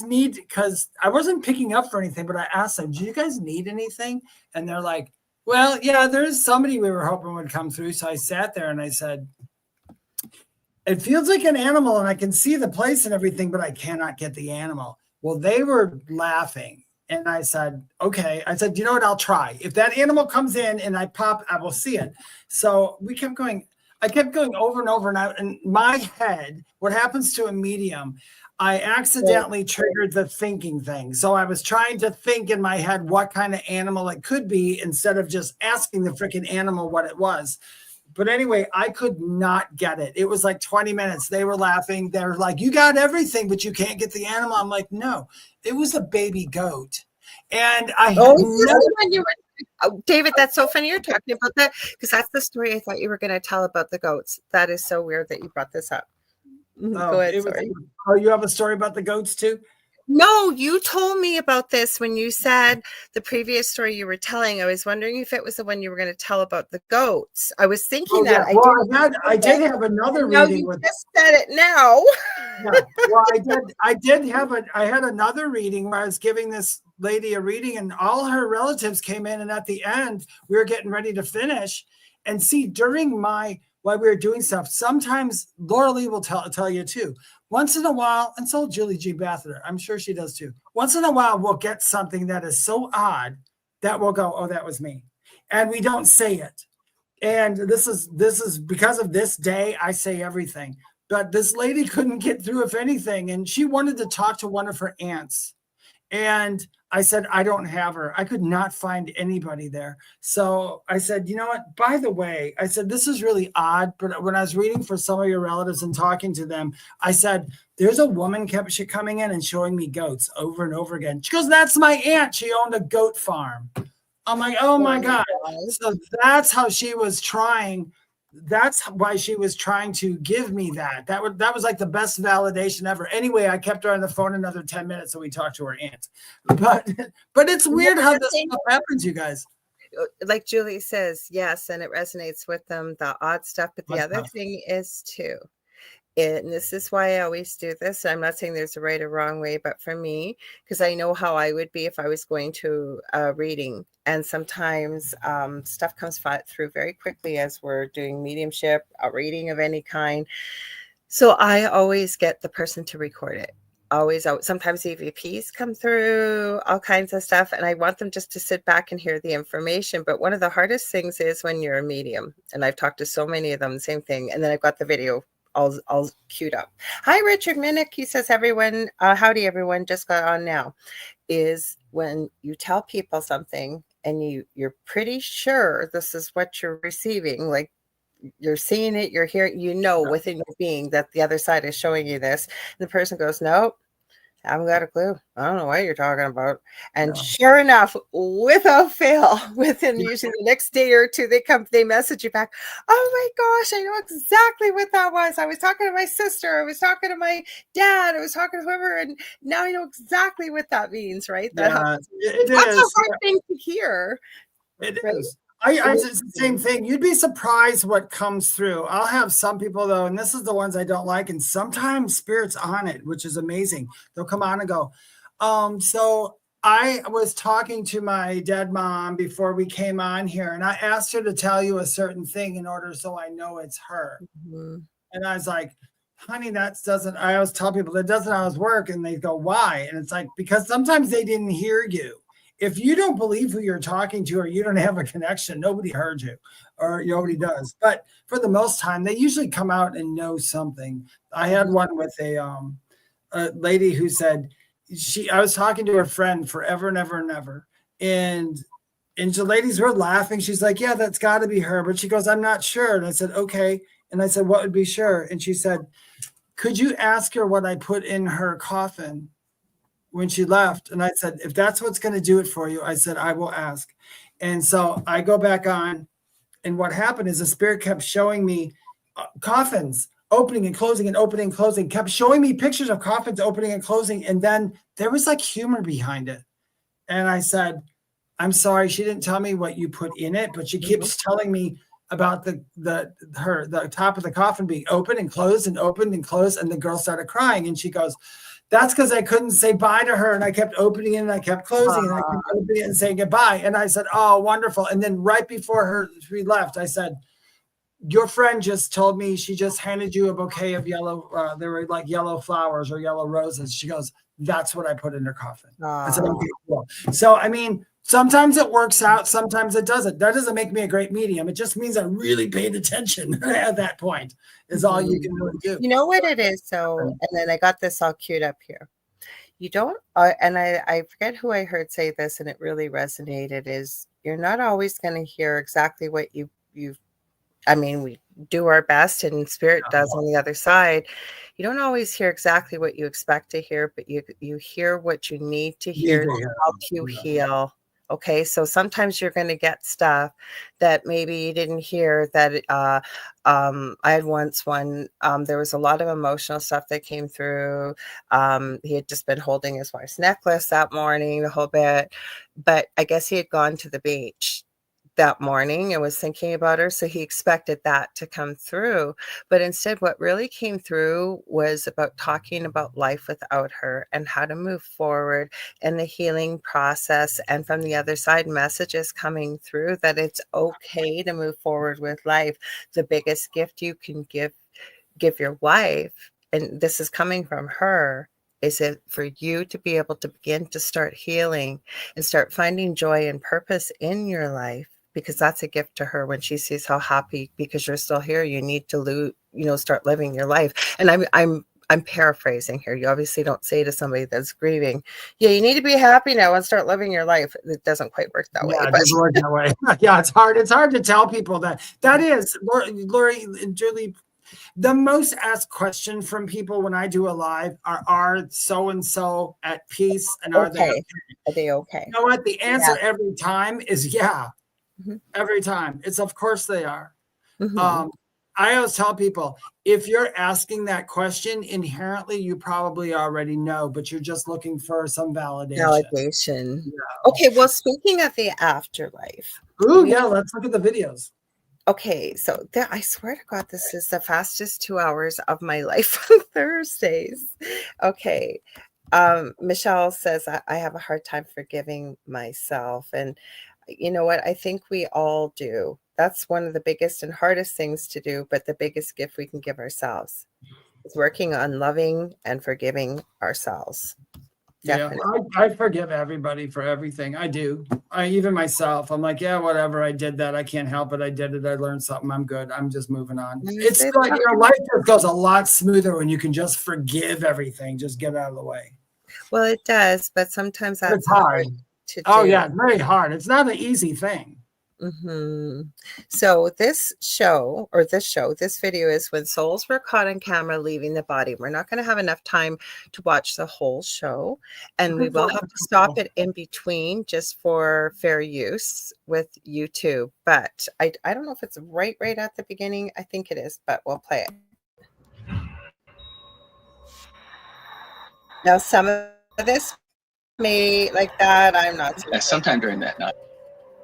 need, because I wasn't picking up for anything, but I asked them, do you guys need anything? And they're like, well, yeah, there's somebody we were hoping would come through. So I sat there and I said, it feels like an animal and I can see the place and everything, but I cannot get the animal. Well, they were laughing. And I said, okay. I said, you know what? I'll try. If that animal comes in and I pop, I will see it. So we kept going. I kept going over and over and out. In my head, what happens to a medium, I accidentally triggered the thinking thing. So I was trying to think in my head what kind of animal it could be instead of just asking the freaking animal what it was. But anyway, I could not get it. It was like 20 minutes. They were laughing. They're like, you got everything, but you can't get the animal. I'm like, no, it was a baby goat. And I David, that's so funny you're talking about that, because that's the story I thought you were going to tell about the goats. That is so weird that you brought this up. Go ahead. Sorry. You have a story about the goats too? No, you told me about this when you said the previous story you were telling. I was wondering if it was the one you were going to tell about the goats. I was thinking that. Yeah. Well, I did have another reading. You just said it now. Yeah. Well, I had another reading where I was giving this lady a reading, and all her relatives came in, and at the end we were getting ready to finish. And see, while we were doing stuff, sometimes Lorilei will tell you too. Once in a while, and so Julie G. Bathurst, I'm sure she does too. Once in a while, we'll get something that is so odd that we'll go, oh, that was me. And we don't say it. And this is because of this day, I say everything. But this lady couldn't get through, if anything, and she wanted to talk to one of her aunts. And I said, I don't have her. I could not find anybody there. So I said, you know what? By the way, I said, this is really odd. But when I was reading for some of your relatives and talking to them, I said, there's a woman kept coming in and showing me goats over and over again. She goes, that's my aunt. She owned a goat farm. I'm like, oh my God. So that's how she was trying. That's why she was trying to give me that. That was like the best validation ever. Anyway, I kept her on the phone another 10 minutes, so we talked to her aunt. But it's weird how this stuff happens, you guys. Like Julie says, yes, and it resonates with them, the odd stuff. But the other thing is too, and this is why I always do this. I'm not saying there's a right or wrong way, but for me, because I know how I would be if I was going to a reading. And sometimes stuff comes through very quickly as we're doing mediumship, a reading of any kind. So I always get the person to record it. Always out. Sometimes EVPs come through, all kinds of stuff. And I want them just to sit back and hear the information. But one of the hardest things is when you're a medium. And I've talked to so many of them, the same thing. And then I've got the video all queued up. Hi, Richard Minnick. He says, everyone, howdy, everyone, just got on now. Is when you tell people something and you're pretty sure this is what you're receiving, like you're seeing it, you're hearing, within your being that the other side is showing you this. And the person goes, nope, I haven't got a clue. I don't know what you're talking about. And sure enough, without fail, within usually the next day or two, they message you back. Oh my gosh, I know exactly what that was. I was talking to my sister. I was talking to my dad. I was talking to whoever. And now I know exactly what that means, right? That's a hard thing to hear. It is. It's the same thing. You'd be surprised what comes through. I'll have some people, though, and this is the ones I don't like, and sometimes Spirit's on it, which is amazing. They'll come on and go, so I was talking to my dead mom before we came on here, and I asked her to tell you a certain thing in order so I know it's her. Mm-hmm. And I was like, honey, I always tell people that doesn't always work, and they go, why? And it's like, because sometimes they didn't hear you. If you don't believe who you're talking to or you don't have a connection, nobody heard you or nobody does. But for the most time, they usually come out and know something. I had one with a lady who said I was talking to a friend forever and ever and ever. And the ladies were laughing. She's like, yeah, that's got to be her. But she goes, I'm not sure. And I said, okay. And I said, what would be sure? And she said, could you ask her what I put in her coffin when she left? And I said, if that's what's going to do it for you, I said, I will ask. And so I go back on, and what happened is the spirit kept showing me coffins opening and closing and opening and closing, kept showing me pictures of coffins opening and closing. And then there was like humor behind it. And I said, I'm sorry, she didn't tell me what you put in it, but she keeps telling me about the top of the coffin being open and closed and opened and closed. And the girl started crying, and she goes, that's because I couldn't say bye to her, and I kept opening it and I kept closing and I kept opening it and saying goodbye. And I said, oh, wonderful. And then right before we left, I said, your friend just told me she just handed you a bouquet of yellow, they were like yellow flowers or yellow roses. She goes, that's what I put in her coffin. I said, okay, cool. So, I mean, sometimes it works out, sometimes it doesn't. That doesn't make me a great medium. It just means I really paid attention at that point, is all you can really do. You know what it is? So, and then I got this all queued up here. You don't, and I forget who I heard say this, and it really resonated, is you're not always going to hear exactly what you've, I mean, we do our best, and spirit does on the other side. You don't always hear exactly what you expect to hear, but you hear what you need to hear to help you heal. Okay, so sometimes you're going to get stuff that maybe you didn't hear. That I had once one. There was a lot of emotional stuff that came through. He had just been holding his wife's necklace that morning, the whole bit, but I guess he had gone to the beach that morning and was thinking about her, so he expected that to come through, but instead what really came through was about talking about life without her and how to move forward and the healing process, and from the other side messages coming through that it's okay to move forward with life. The biggest gift you can give your wife, and this is coming from her, is it for you to be able to begin to start healing and start finding joy and purpose in your life, because that's a gift to her when she sees how happy, because you're still here, you need to start living your life. And I'm paraphrasing here. You obviously don't say to somebody that's grieving, yeah, you need to be happy now and start living your life. It doesn't quite work that way. It doesn't work that way. Yeah, it's hard. It's hard to tell people that. That is, Lori and Julie, the most asked question from people when I do a live are so-and-so at peace, and are they okay? Are they okay? You know what? The answer every time is yeah. Every time. It's of course they are. I always tell people, if you're asking that question, inherently you probably already know, but you're just looking for some validation. Yeah. Okay, well, speaking of the afterlife. Ooh, yeah, let's look at the videos. Okay, so I swear to God, this is the fastest 2 hours of my life on Thursdays. Okay. Michelle says, I have a hard time forgiving myself. And you know what? I think we all do. That's one of the biggest and hardest things to do, but the biggest gift we can give ourselves is working on loving and forgiving ourselves. Definitely. Yeah, I forgive everybody for everything. I do. Even myself. I'm like, yeah, whatever. I did that. I can't help it. I did it. I learned something. I'm good. I'm just moving on. It's like life just goes a lot smoother when you can just forgive everything. Just get out of the way. Well, it does, but sometimes that's hard. Yeah, it's very hard. It's not an easy thing. So this video is when souls were caught on camera leaving the body. We're not going to have enough time to watch the whole show, and we will have to stop it in between just for fair use with YouTube. But I don't know if it's right at the beginning. I think it is, but we'll play it. Now, some of this may like that. I'm not. Sometime during that night,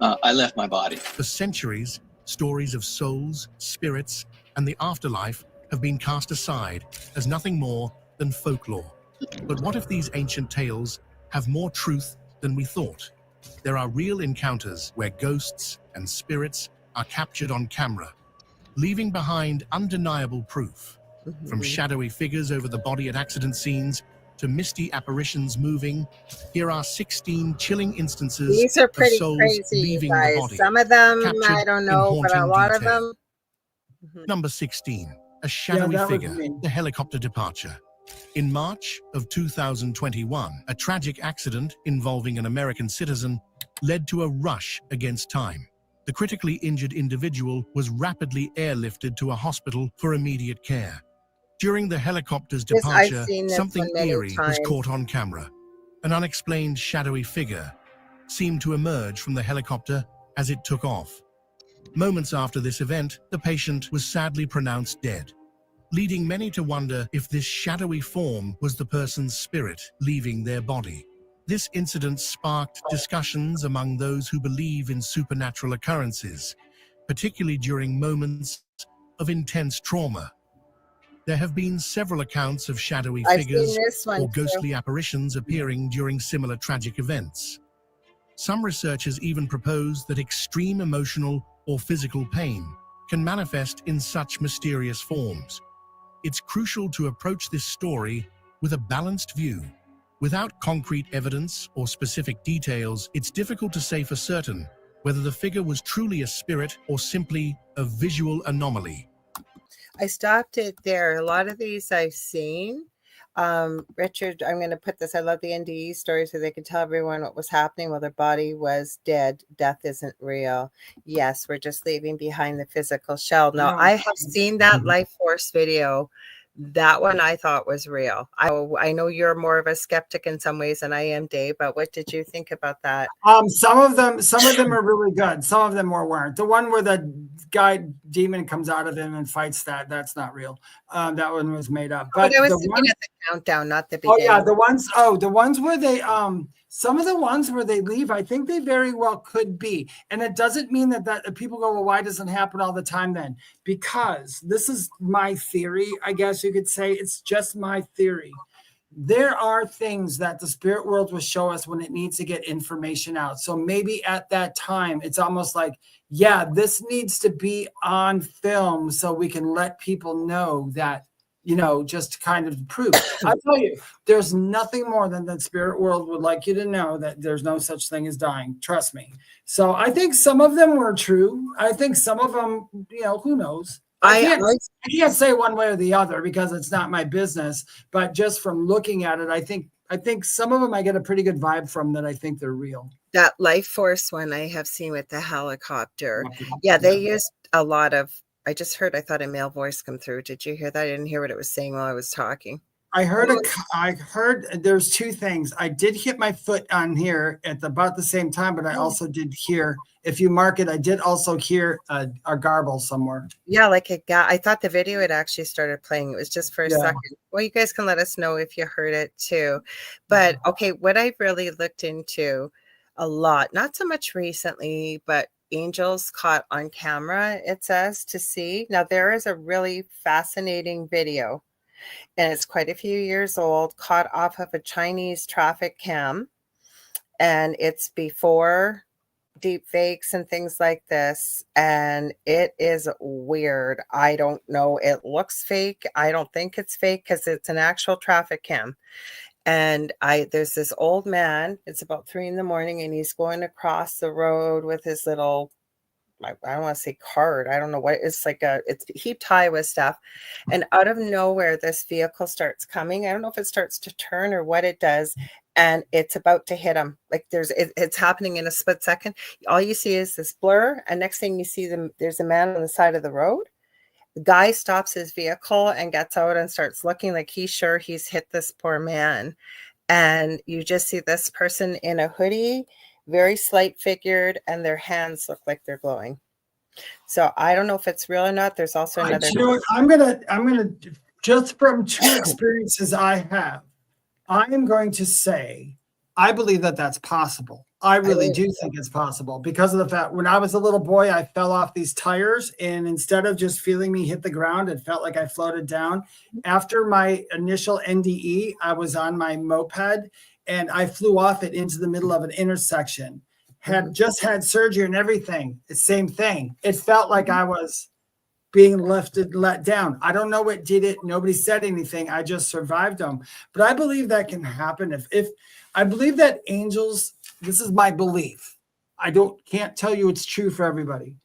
I left my body. For centuries, stories of souls, spirits, and the afterlife have been cast aside as nothing more than folklore. But what if these ancient tales have more truth than we thought? There are real encounters where ghosts and spirits are captured on camera, leaving behind undeniable proof. From shadowy figures over the body at accident scenes to misty apparitions moving, here are 16 chilling instances. These are pretty of souls crazy, leaving guys. the body. Some of them, I don't know, but a lot of them. Number 16, a shadowy figure, the helicopter departure. In March of 2021, a tragic accident involving an American citizen led to a rush against time. The critically injured individual was rapidly airlifted to a hospital for immediate care. During the helicopter's I've departure, seen this something one many eerie was times. caught on camera. An unexplained shadowy figure seemed to emerge from the helicopter as it took off. Moments after this event, the patient was sadly pronounced dead, leading many to wonder if this shadowy form was the person's spirit leaving their body. This incident sparked discussions among those who believe in supernatural occurrences, particularly during moments of intense trauma. There have been several accounts of shadowy I've seen figures this one or too. ghostly apparitions appearing during similar tragic events. Some researchers even propose that extreme emotional or physical pain can manifest in such mysterious forms. It's crucial to approach this story with a balanced view. Without concrete evidence or specific details, it's difficult to say for certain whether the figure was truly a spirit or simply a visual anomaly. I stopped it there. A lot of these I've seen. Richard, I'm going to put this. I love the NDE stories so they could tell everyone what was happening while their body was dead. Death isn't real. Yes, we're just leaving behind the physical shell. Now, Yeah. I have seen that Life Force video. That one I thought was real. I know you're more of a skeptic in some ways than I am, Dave, but what did you think about that? Some of them are really good. Some of them weren't. The one where the guy demon comes out of him and fights that's not real. That one was made up. But I was the thinking one, at the countdown, not the oh beginning. yeah, the ones where they some of the ones where they leave, I think they very well could be. And it doesn't mean that people go, well, why doesn't it happen all the time then? Because this is my theory, I guess you could say. It's just my theory. There are things that the spirit world will show us when it needs to get information out. So maybe at that time, it's almost like, yeah, this needs to be on film so we can let people know that, just kind of prove. I tell you, there's nothing more than the spirit world would like you to know that there's no such thing as dying. Trust me. So I think some of them were true. I think some of them, who knows? I can't say one way or the other because it's not my business. But just from looking at it, I think some of them I get a pretty good vibe from that. I think they're real. That Life Force one I have seen with the helicopter. Yeah, they used a lot of. I thought a male voice come through. Did you hear that? I didn't hear what it was saying while I was talking. I heard there's two things. I did hit my foot on here at about the same time, but I also did hear, if you mark it, I did also hear a garble somewhere. Yeah, like a guy. I thought the video had actually started playing. It was just for a second. Well, you guys can let us know if you heard it too. But okay, what I've really looked into a lot, not so much recently, but angels caught on camera, it says, to see. Now, there is a really fascinating video, and it's quite a few years old, caught off of a Chinese traffic cam, and it's before deep fakes and things like this, and it is weird. I don't know. It looks fake. I don't think it's fake because it's an actual traffic cam. And there's this old man, it's about 3 a.m, and he's going across the road with his little, I don't want to say cart. I don't know what it's like. It's heaped high with stuff. And out of nowhere, this vehicle starts coming. I don't know if it starts to turn or what it does. And it's about to hit him. Like it's happening in a split second. All you see is this blur. And next thing you see there's a man on the side of the road. The guy stops his vehicle and gets out and starts looking like he's sure he's hit this poor man. And you just see this person in a hoodie, very slight figured, and their hands look like they're glowing. So I don't know if it's real or not. There's also another. I'm gonna just from 2 experiences I have, I am going to say I believe that that's possible. I really do think it's possible because of the fact when I was a little boy, I fell off these tires, and instead of just feeling me hit the ground, it felt like I floated down. After my initial NDE, I was on my moped and I flew off it into the middle of an intersection. Had just had surgery and everything. The same thing. It felt like I was being let down. I don't know what did it. Nobody said anything. I just survived them. But I believe that can happen. If I believe that angels, this is my belief. Can't tell you it's true for everybody.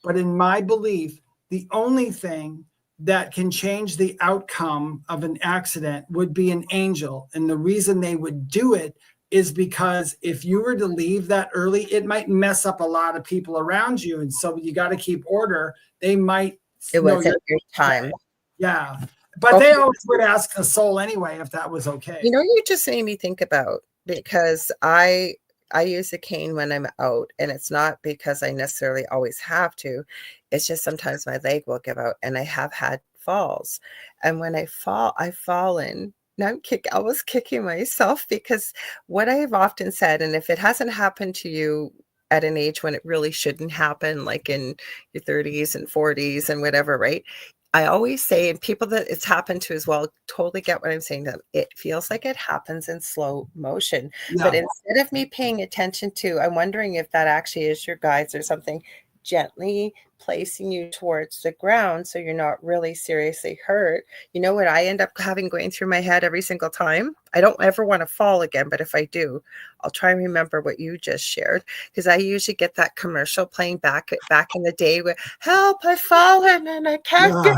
But in my belief, the only thing that can change the outcome of an accident would be an angel. And the reason they would do it is because if you were to leave that early, it might mess up a lot of people around you. And so you got to keep order. They might. It wasn't your time. Yeah. But Okay. they always would ask the soul anyway if that was okay. You know, you just made me think about, because I use a cane when I'm out, and it's not because I necessarily always have to. It's just sometimes my leg will give out, and I have had falls. And when I fall, I've fallen. Now I was kicking myself, because what I have often said, and if it hasn't happened to you at an age when it really shouldn't happen, like in your 30s and 40s and whatever, right? I always say, and people that it's happened to as well totally get what I'm saying to them. It feels like it happens in slow motion. But Yeah. instead of me paying attention to, I'm wondering if that actually is your guides or something, gently placing you towards the ground so you're not really seriously hurt. You know what I end up having going through my head every single time? I don't ever want to fall again, but if I do, I'll try and remember what you just shared, because I usually get that commercial playing back in the day with "Help, I've fallen and I can't get,"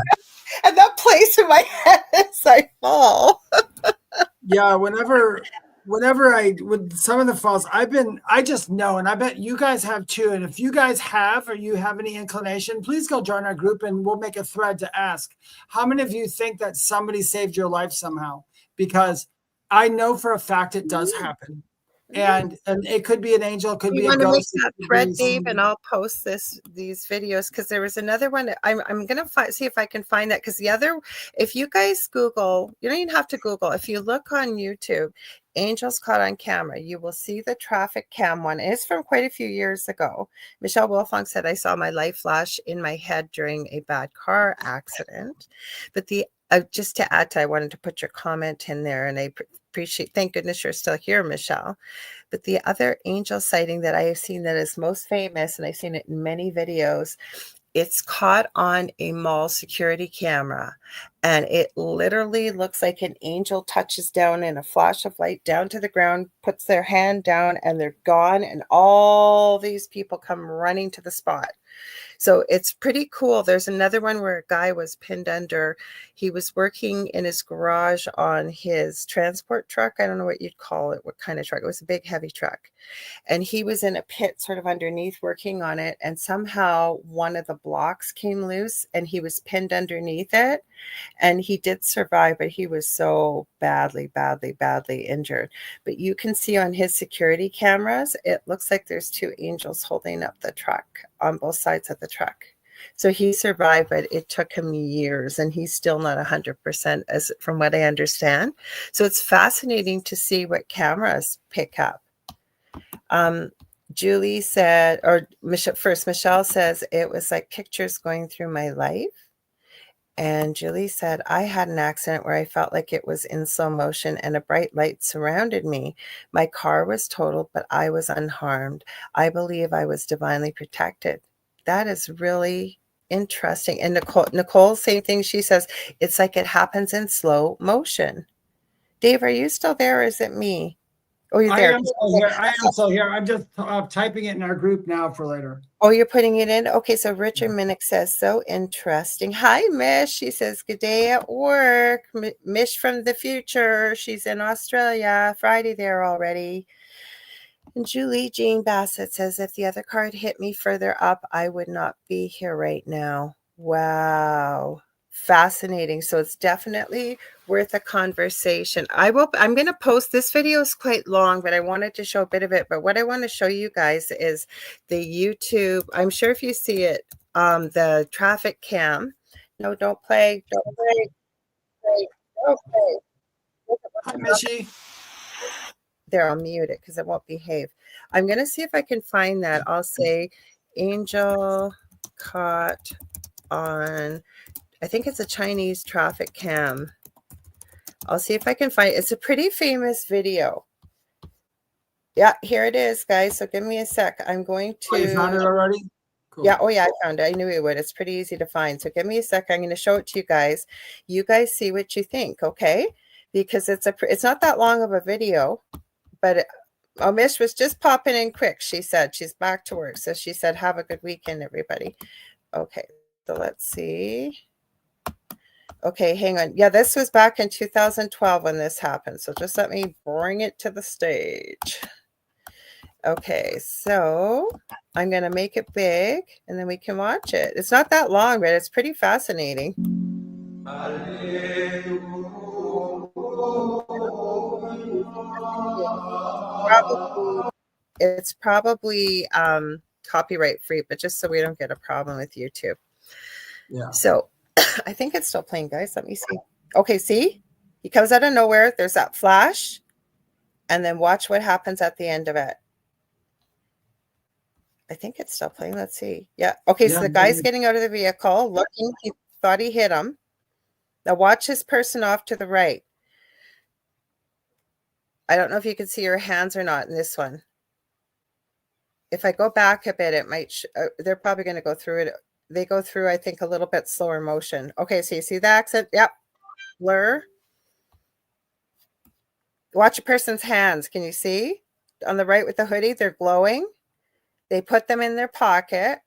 and that plays in my head as I fall. Yeah, whenever with some of the falls, I just know, and I bet you guys have too. And if you guys have, or you have any inclination, please go join our group and we'll make a thread to ask how many of you think that somebody saved your life somehow, because I know for a fact it does happen. And it could be an angel, it could You be a want to make ghost. that thread, Dave, and I'll post these videos, because there was another one. I'm gonna see if I can find that, because the other, if you guys Google, you don't even have to Google. If you look on YouTube, angels caught on camera, you will see the traffic cam one. It's from quite a few years ago. Michelle Wolfong said, "I saw my life flash in my head during a bad car accident." But just to add to, I wanted to put your comment in there, and I appreciate. Thank goodness you're still here, Michelle. But the other angel sighting that I have seen that is most famous, and I've seen it in many videos, it's caught on a mall security camera, and it literally looks like an angel touches down in a flash of light down to the ground, puts their hand down, and they're gone, and all these people come running to the spot. So it's pretty cool. There's another one where a guy was pinned under. He was working in his garage on his transport truck. I don't know what you'd call it, what kind of truck. It was a big, heavy truck. And he was in a pit sort of underneath working on it. And somehow one of the blocks came loose and he was pinned underneath it. And he did survive, but he was so badly injured. But you can see on his security cameras, it looks like there's two angels holding up the truck on both sides of the truck. So he survived, but it took him years, and he's still not 100%, as from what I understand. So it's fascinating to see what cameras pick up. Julie said, or Michelle says, it was like pictures going through my life. And Julie said, I had an accident where I felt like it was in slow motion and a bright light surrounded me. My car was totaled, but I was unharmed. I believe I was divinely protected. That is really interesting. And Nicole, same thing. She says, it's like it happens in slow motion. Dave, are you still there, or is it me? Oh, you're there. I am still here. I'm just typing it in our group now for later. Oh, you're putting it in? Okay, so Richard Minnick says, so interesting. Hi, Mish. She says, good day at work. Mish from the future. She's in Australia. Friday there already. And Julie Jean Bassett says, if the other car had hit me further up, I would not be here right now. Wow. Fascinating. So it's definitely worth a conversation. I'm going to post, this video is quite long, but I wanted to show a bit of it. But what I want to show you guys is the YouTube. I'm sure if you see it, the traffic cam. No, don't play. Don't play. Don't play. Hi, Mishy. There, I'll mute it because it won't behave. I'm going to see if I can find that. I'll say angel caught on, I think it's a Chinese traffic cam. I'll see if I can find it. It's a pretty famous video. Yeah, here it is, guys. So give me a sec. I'm going to. Oh, you found it already? Cool. Yeah. Oh, yeah. I found it. I knew it would. It's pretty easy to find. So give me a sec. I'm going to show it to you guys. You guys see what you think, okay? Because it's not that long of a video, but Mish was just popping in quick. She said she's back to work. So she said, have a good weekend, everybody. Okay. So let's see. Okay, hang on. Yeah, this was back in 2012 when this happened. So just let me bring it to the stage. Okay, so I'm going to make it big and then we can watch it. It's not that long, but it's pretty fascinating. It's probably copyright free, but just so we don't get a problem with YouTube. Yeah. So I think it's still playing, guys. Let me see. Okay, see? He comes out of nowhere. There's that flash. And then watch what happens at the end of it. I think it's still playing. Let's see. Yeah. Okay, so the guy's getting out of the vehicle, looking. He thought he hit him. Now watch this person off to the right. I don't know if you can see your hands or not in this one. If I go back a bit, it might, they're probably going to go through it. They go through, I think, a little bit slower motion. Okay, so you see the accent? Yep. Blur. Watch a person's hands. Can you see? On the right with the hoodie, they're glowing. They put them in their pocket.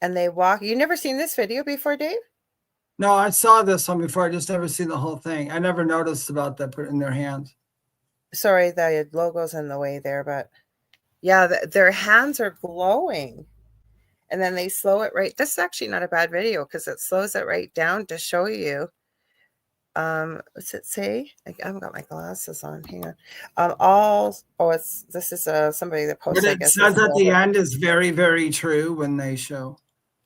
And they walk. You never seen this video before, Dave? No, I saw this one before. I just never seen the whole thing. I never noticed about that put in their hands. Sorry, the logo's in the way there, but yeah, their hands are glowing. And then they slow it right. This is actually not a bad video because it slows it right down to show you. What's it say? I haven't got my glasses on. Hang on. This is somebody that posted. What it says at the end is very, very true when they show.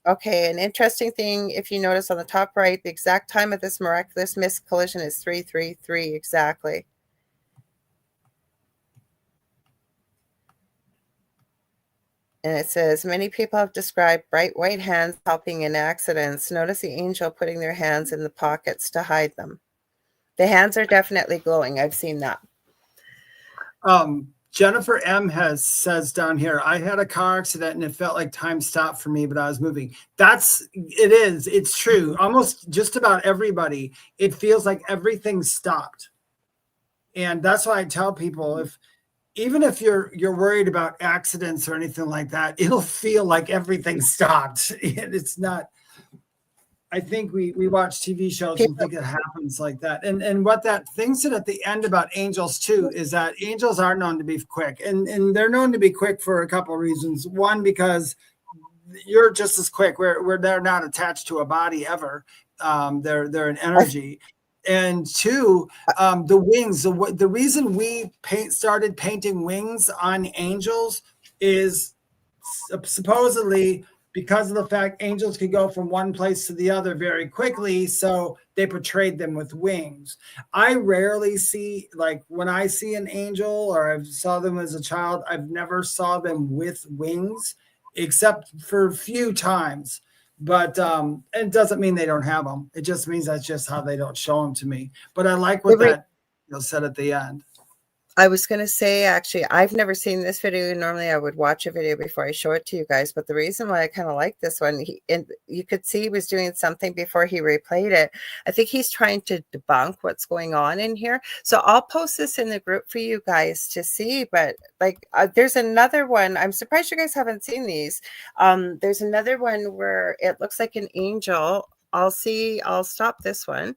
Okay, an interesting thing, if you notice on the top right, the exact time of this miraculous missed collision is 3:33 exactly. And it says, many people have described bright white hands helping in accidents. Notice the angel putting their hands in the pockets to hide them. The hands are definitely glowing. I've seen that. Jennifer M says down here, I had a car accident and it felt like time stopped for me, but I was moving. It's true. Almost just about everybody, it feels like everything stopped. And that's why I tell people, even if you're worried about accidents or anything like that, it'll feel like everything stopped. And it's not. I think we watch TV shows and think it happens like that. And what that thing said at the end about angels too is that angels are known to be quick, and they're known to be quick for a couple of reasons. One, because you're just as quick. They're not attached to a body ever. They're an energy. And two, the wings. The reason we started painting wings on angels is supposedly because of the fact angels could go from one place to the other very quickly, so they portrayed them with wings. I rarely see, like when I see an angel or I saw them as a child, I've never saw them with wings except for a few times. But it doesn't mean they don't have them. It just means that's just how they don't show them to me. But I like what that said at the end. I was going to say, actually, I've never seen this video. Normally, I would watch a video before I show it to you guys. But the reason why I kind of like this one, you could see he was doing something before he replayed it. I think he's trying to debunk what's going on in here. So I'll post this in the group for you guys to see. But like, there's another one. I'm surprised you guys haven't seen these. There's another one where it looks like an angel. I'll stop this one.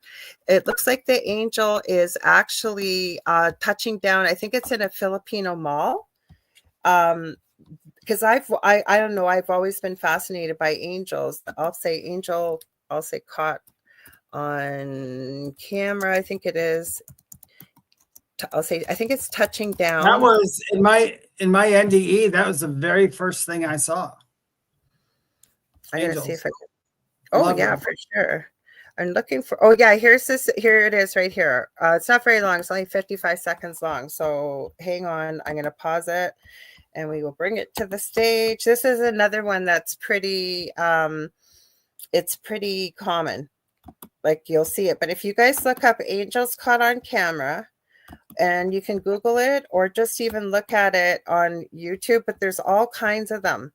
It looks like the angel is actually touching down. I think it's in a Filipino mall. Because I don't know, I've always been fascinated by angels. I'll say caught on camera. I think it is. I think it's touching down. That was in my NDE. That was the very first thing I saw. I'm going to see if I can. Oh, yeah, for sure. I'm looking for, oh, yeah, here it is right here. It's not very long. It's only 55 seconds long. So hang on. I'm going to pause it and we will bring it to the stage. This is another one that's pretty, it's pretty common. Like you'll see it. But if you guys look up angels caught on camera, and you can Google it or just even look at it on YouTube, but there's all kinds of them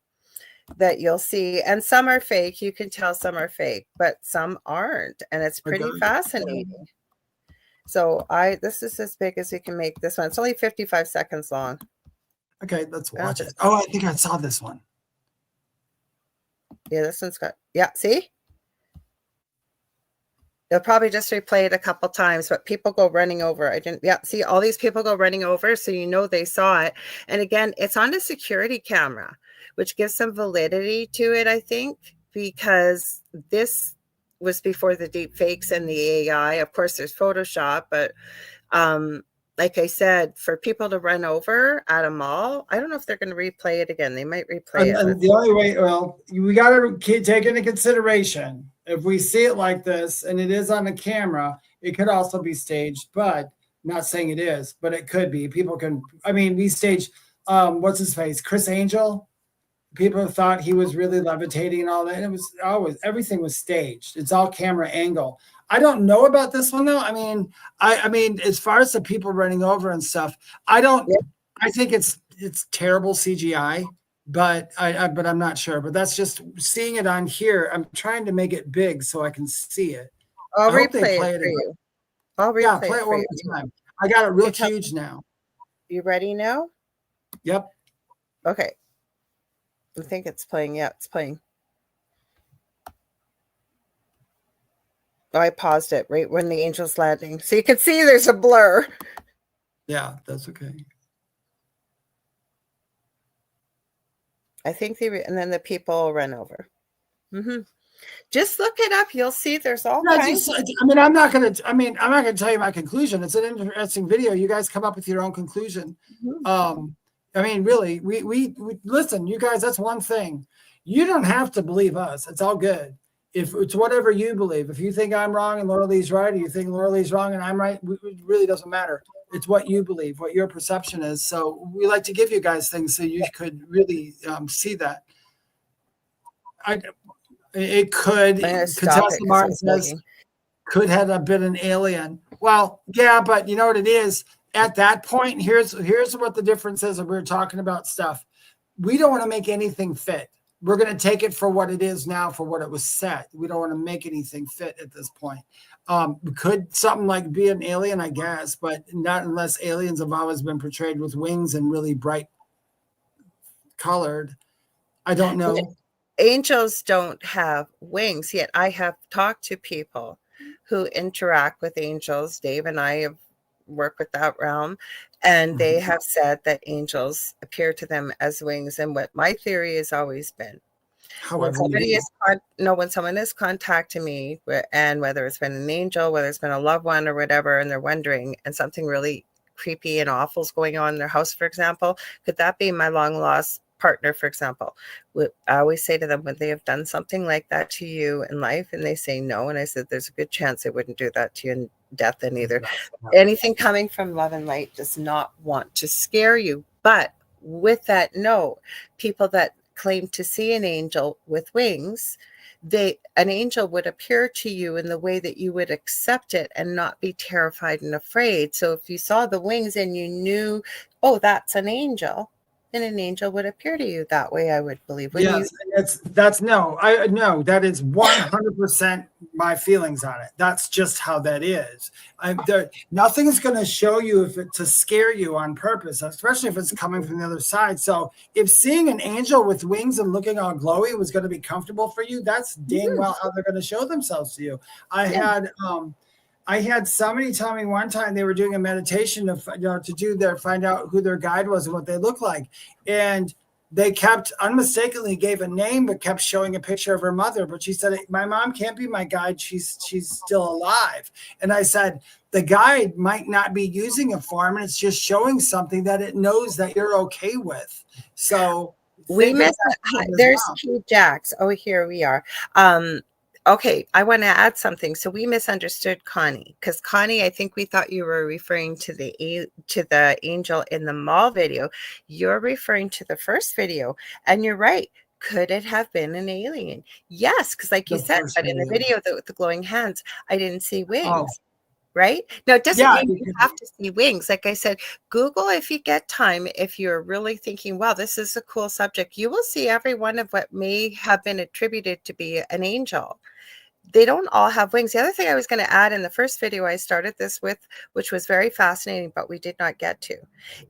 that you'll see, and some are fake. You can tell some are fake, but some aren't, and it's pretty fascinating. So this is as big as we can make this one. It's only 55 seconds long. Okay, let's watch it. Oh, I think I saw this one. Yeah, this one's got, yeah, see? They'll probably just replay it a couple times, but people go running over. See, all these people go running over, so you know they saw it. And again, it's on a security camera, which gives some validity to it, I think, because this was before the deep fakes and the AI. Of course, there's Photoshop, but like I said, for people to run over at a mall, I don't know if they're going to replay it again. They might replay it. And the only way, well, we got to take into consideration, if we see it like this and it is on the camera, it could also be staged, but I'm not saying it is, but it could be. People can, I mean, we staged, what's his face? Chris Angel. People thought he was really levitating and all that. And it was always, everything was staged. It's all camera angle. I don't know about this one though. I mean, as far as the people running over and stuff, I think it's terrible CGI, but I'm not sure. But that's just seeing it on here. I'm trying to make it big so I can see it. I'll replay it for you. I'll replay play it it one more time. I got it real huge now. You ready now? Yep. Okay. I think it's playing. Yeah, it's playing. Oh, I paused it right when the angel's landing. So you can see there's a blur. Yeah, that's okay. I think and then the people run over. Just look it up. You'll see there's all kinds. I'm not gonna tell you my conclusion. It's an interesting video. You guys come up with your own conclusion. I mean, really, we listen, you guys, that's one thing. You don't have to believe us. It's all good. If it's whatever you believe. If you think I'm wrong and Lorilei's right, or you think Lorilei's wrong and I'm right, it really doesn't matter. It's what you believe, what your perception is. So we like to give you guys things so you could really see that. It could, Contessa Martin says, could have been an alien. Well, yeah, but you know what it is? At that point, here's what the difference is. And we're talking about stuff. We don't want to make anything fit. We're going to take it for what it is now, for what it was set. We don't want to make anything fit at this point. Could something like be an alien, I guess, but not unless aliens have always been portrayed with wings and really bright colored. I don't know. Angels don't have wings yet. I have talked to people who interact with angels. Dave and I have worked with that realm, and they have said that angels appear to them as wings. And what my theory has always been, when someone is contacting me, and whether it's been an angel, whether it's been a loved one or whatever, and they're wondering, and something really creepy and awful is going on in their house, for example, could that be my long lost partner, for example? I always say to them, would they have done something like that to you in life? And they say no. And I said, there's a good chance they wouldn't do that to you in death. And either anything coming from love and light does not want to scare you. But with that note, people that claim to see an angel with wings, an angel would appear to you in the way that you would accept it and not be terrified and afraid. So if you saw the wings and you knew, oh, that's an angel, then an angel would appear to you that way, I would believe. Yes, that is 100% my feelings on it. That's just how that is. Nothing is going to show you to scare you on purpose, especially if it's coming from the other side. So if seeing an angel with wings and looking all glowy was going to be comfortable for you, that's dang well how they're going to show themselves to you. I had somebody tell me one time they were doing a meditation to find out who their guide was and what they look like. And they kept unmistakably gave a name, but kept showing a picture of her mother. But she said, my mom can't be my guide. She's still alive. And I said, the guide might not be using a form, and it's just showing something that it knows that you're okay with. So there's Q Jax. Oh, here we are. Okay, I want to add something. So we misunderstood Connie, because Connie, I think we thought you were referring to the angel in the mall video. You're referring to the first video, and you're right. Could it have been an alien? Yes, because like you said, but in the video with the glowing hands, I didn't see wings. Oh. Right? Now, it doesn't mean you have to see wings. Like I said, Google, if you get time, if you're really thinking, wow, this is a cool subject, you will see every one of what may have been attributed to be an angel. They don't all have wings. The other thing I was going to add in the first video I started this with, which was very fascinating, but we did not get to.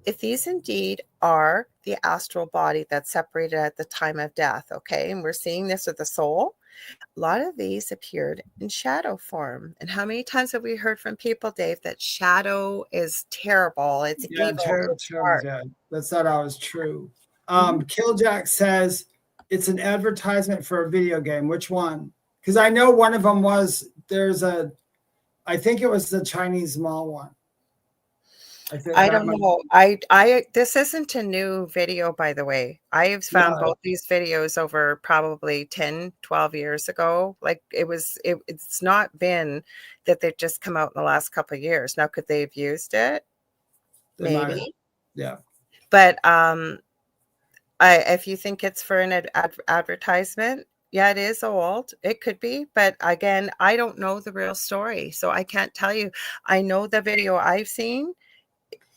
If these indeed are the astral body that's separated at the time of death, okay, and we're seeing this with the soul, a lot of these appeared in shadow form. And how many times have we heard from people, Dave, that shadow is terrible? It's evil. Terrible. Yeah, that's not always true. Killjack says it's an advertisement for a video game. Which one? Because I know one of them was, I think it was the Chinese mall one. I don't know. This isn't a new video, by the way. I have found both these videos over probably 10, 12 years ago. Like it's not been that they've just come out in the last couple of years. Now, could they have used it? Maybe. Yeah. But if you think it's for an advertisement, yeah, it is old. It could be. But again, I don't know the real story. So I can't tell you. I know the video I've seen.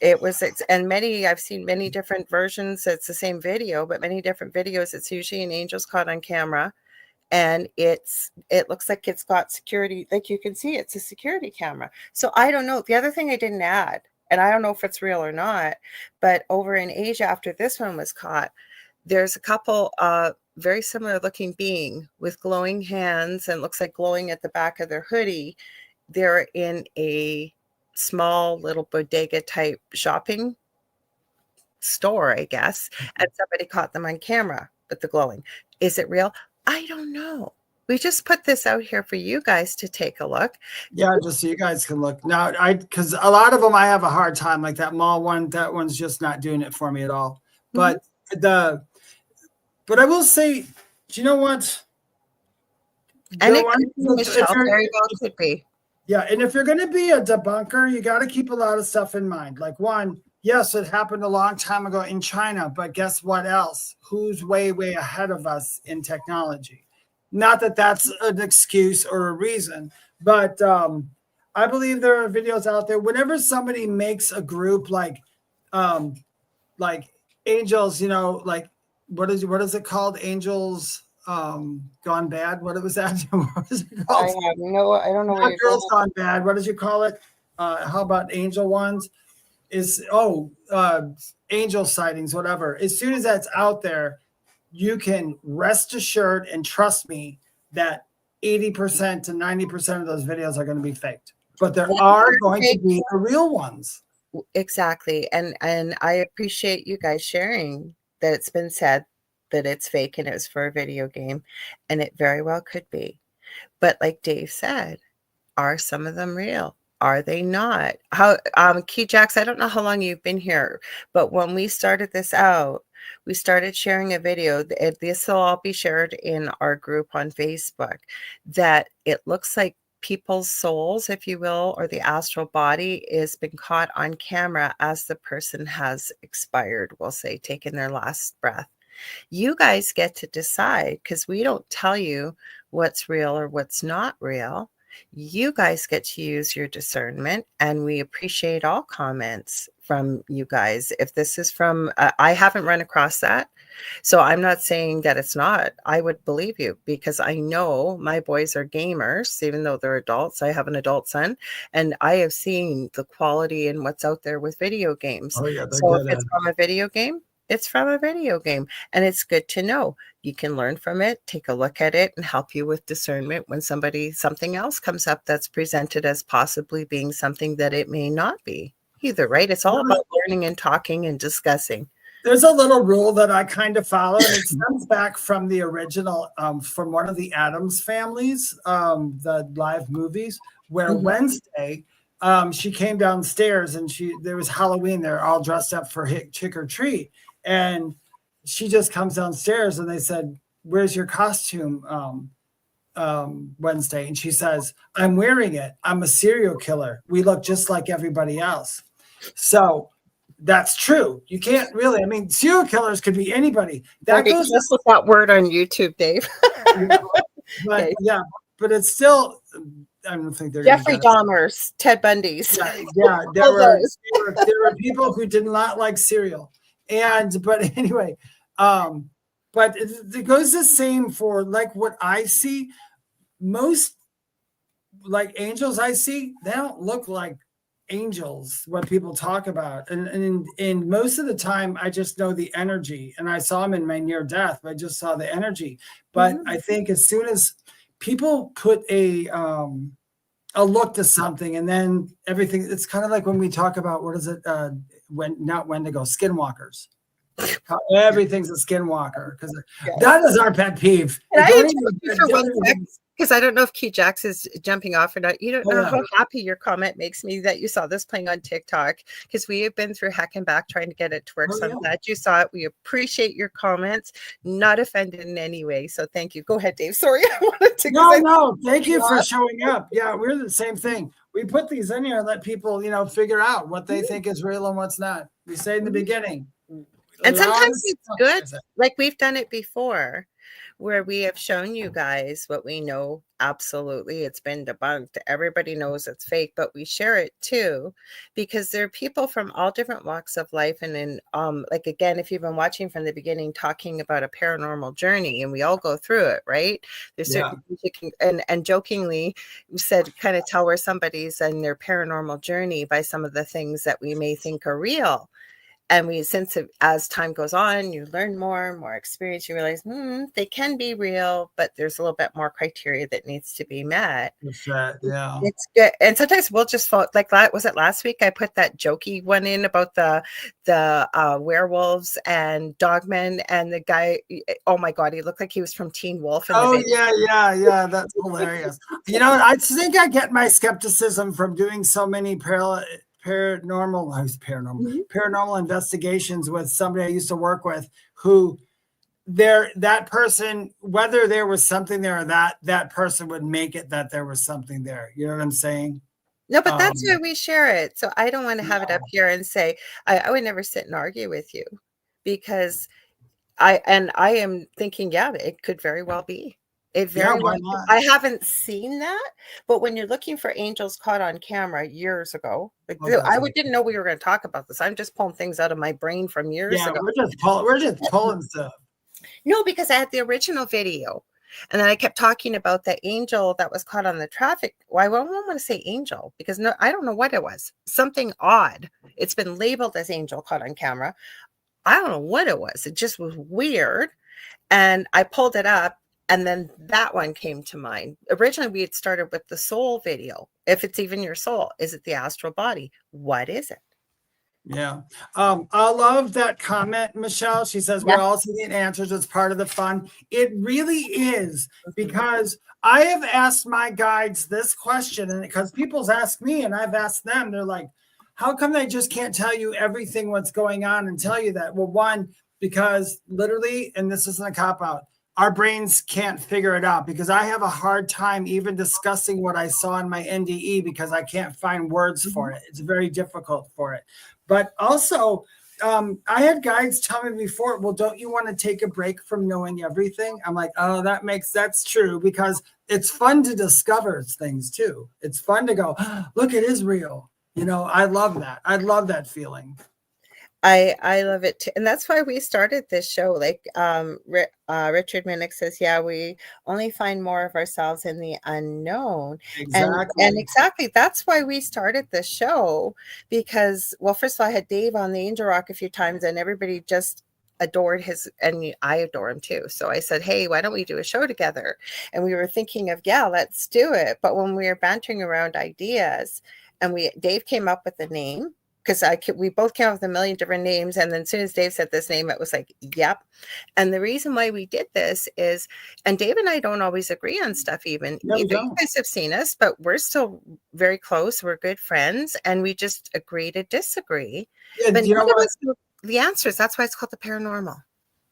I've seen many different versions. It's the same video, but many different videos. It's usually an angel's caught on camera, and it looks like it's got security. Like you can see, it's a security camera. So I don't know. The other thing I didn't add, and I don't know if it's real or not, but over in Asia, after this one was caught, there's a couple very similar looking being with glowing hands and looks like glowing at the back of their hoodie. They're in a small little bodega type shopping store, I guess, and somebody caught them on camera with the glowing. Is it real? I don't know. We just put this out here for you guys to take a look. Yeah, just so you guys can look. Now, because a lot of them I have a hard time, like that mall one, that one's just not doing it for me at all. But but I will say, do you know what? And it could be, Michelle, very well could be. Yeah, and if you're going to be a debunker, you got to keep a lot of stuff in mind. Like one, yes, it happened a long time ago in China, but guess what else? Who's way, way ahead of us in technology? Not that that's an excuse or a reason, but I believe there are videos out there. Whenever somebody makes a group like angels, you know, like what is it called? Angels Gone Bad. What was that? What is it called? I don't know. Not Girls Gone Bad. What did you call it? How about angel ones? Angel sightings, whatever. As soon as that's out there, you can rest assured and trust me that 80% to 90% of those videos are going to be faked. But there are going to be the real ones. Exactly. And I appreciate you guys sharing that it's been said that it's fake and it was for a video game, and it very well could be. But like Dave said, are some of them real? Are they not? How Key Jacks, I don't know how long you've been here, but when we started this out, we started sharing a video. This will all be shared in our group on Facebook, that it looks like people's souls, if you will, or the astral body is been caught on camera as the person has expired, we'll say, taken their last breath. You guys get to decide, because we don't tell you what's real or what's not real. You guys get to use your discernment, and we appreciate all comments from you guys. If this is from, I haven't run across that, so I'm not saying that it's not. I would believe you, because I know my boys are gamers, even though they're adults. I have an adult son, and I have seen the quality in what's out there with video games. Oh, yeah, so if it's from a video game, it's from a video game, and it's good to know. You can learn from it, take a look at it, and help you with discernment when something else comes up that's presented as possibly being something that it may not be either, right? It's all about learning and talking and discussing. There's a little rule that I kind of follow, and it stems back from the original, from one of the Addams families, the live movies, where Wednesday, she came downstairs and there was Halloween. They're all dressed up for trick or treat. And she just comes downstairs and they said, "Where's your costume, Wednesday?" And she says, "I'm wearing it. I'm a serial killer. We look just like everybody else." So that's true. You can't really, I mean, serial killers could be anybody. That goes just with that word on YouTube, Dave. But yeah, but it's still, I don't think they're Jeffrey Dahmer's, Ted Bundy's. Yeah, there were people who did not like cereal. But anyway, but it goes the same for like what I see. Most like angels I see, they don't look like angels, what people talk about. And most of the time I just know the energy, and I saw them in my near death. I just saw the energy. But I think as soon as people put a look to something, and then everything, it's kind of like when we talk about, what is it? Wendigo, skinwalkers. Everything's a skinwalker, because that is our pet peeve. Because I don't know if Key Jax is jumping off or not. You don't Oh, know yeah. how happy your comment makes me that you saw this playing on TikTok, because we have been through heck and back trying to get it to work. Oh, So I'm yeah. glad you saw it. We appreciate your comments, not offended in any way. So thank you. Go ahead, Dave. Sorry, I wanted to. No, thank you for showing up. Yeah, we're the same thing. We put these in here, let people, figure out what they think is real and what's not. We say in the beginning. And sometimes Lots it's of good. stuff. Like we've done it before, where we have shown you guys what we know. Absolutely, it's been debunked. Everybody knows it's fake, but we share it too, because there are people from all different walks of life. And in like again, if you've been watching from the beginning, talking about a paranormal journey, and we all go through it, right? There's certain things you can, and jokingly said, kind of tell where somebody's in their paranormal journey by some of the things that we may think are real. And we, since as time goes on, you learn more experience, you realize they can be real, but there's a little bit more criteria that needs to be met. Yeah. It's good. And sometimes we'll just fall, like, was it last week I put that jokey one in about the werewolves and dogmen, and the guy, oh my God, he looked like he was from Teen Wolf. Yeah, that's hilarious. I think I get my skepticism from doing so many paranormal investigations with somebody I used to work with, who that person, whether there was something there or that person would make it that there was something there. You know what I'm saying? No, but that's why we share it. So I don't want to have it up here and say, I would never sit and argue with you, because I am thinking, yeah, it could very well be. It very well. I haven't seen that, but when you're looking for angels caught on camera years ago, didn't know we were going to talk about this. I'm just pulling things out of my brain from years ago. We're just pulling stuff. No, because I had the original video, and then I kept talking about the angel that was caught on the traffic. Well, I don't want to say angel, because I don't know what it was. Something odd. It's been labeled as angel caught on camera. I don't know what it was. It just was weird. And I pulled it up, and then that one came to mind. Originally, we had started with the soul video. If it's even your soul, is it the astral body? What is it? Yeah. I love that comment, Michelle. She says, we're all seeing answers. It's part of the fun. It really is, because I have asked my guides this question, and because people's asked me and I've asked them, they're like, how come they just can't tell you everything what's going on and tell you that? Well, one, because literally, and this isn't a cop-out, our brains can't figure it out, because I have a hard time even discussing what I saw in my NDE, because I can't find words for it. It's very difficult for it. But also, I had guides tell me before, well, don't you want to take a break from knowing everything? I'm like, oh, that's true, because it's fun to discover things too. It's fun to go, look, it is real. I love that. I love that feeling. I love it too. And that's why we started this show. Like Richard Minnick says, yeah, we only find more of ourselves in the unknown. Exactly. And exactly, that's why we started this show, because, well, first of all, I had Dave on the Angel Rock a few times, and everybody just adored his, and I adore him too. So I said, hey, why don't we do a show together? And we were thinking of, yeah, let's do it. But when we were bantering around ideas, and Dave came up with the name, because we both came up with a million different names. And then as soon as Dave said this name, it was like, yep. And the reason why we did this is, and Dave and I don't always agree on stuff even. No, you guys have seen us, but we're still very close. We're good friends, and we just agree to disagree. Yeah, but the answers, that's why it's called the paranormal.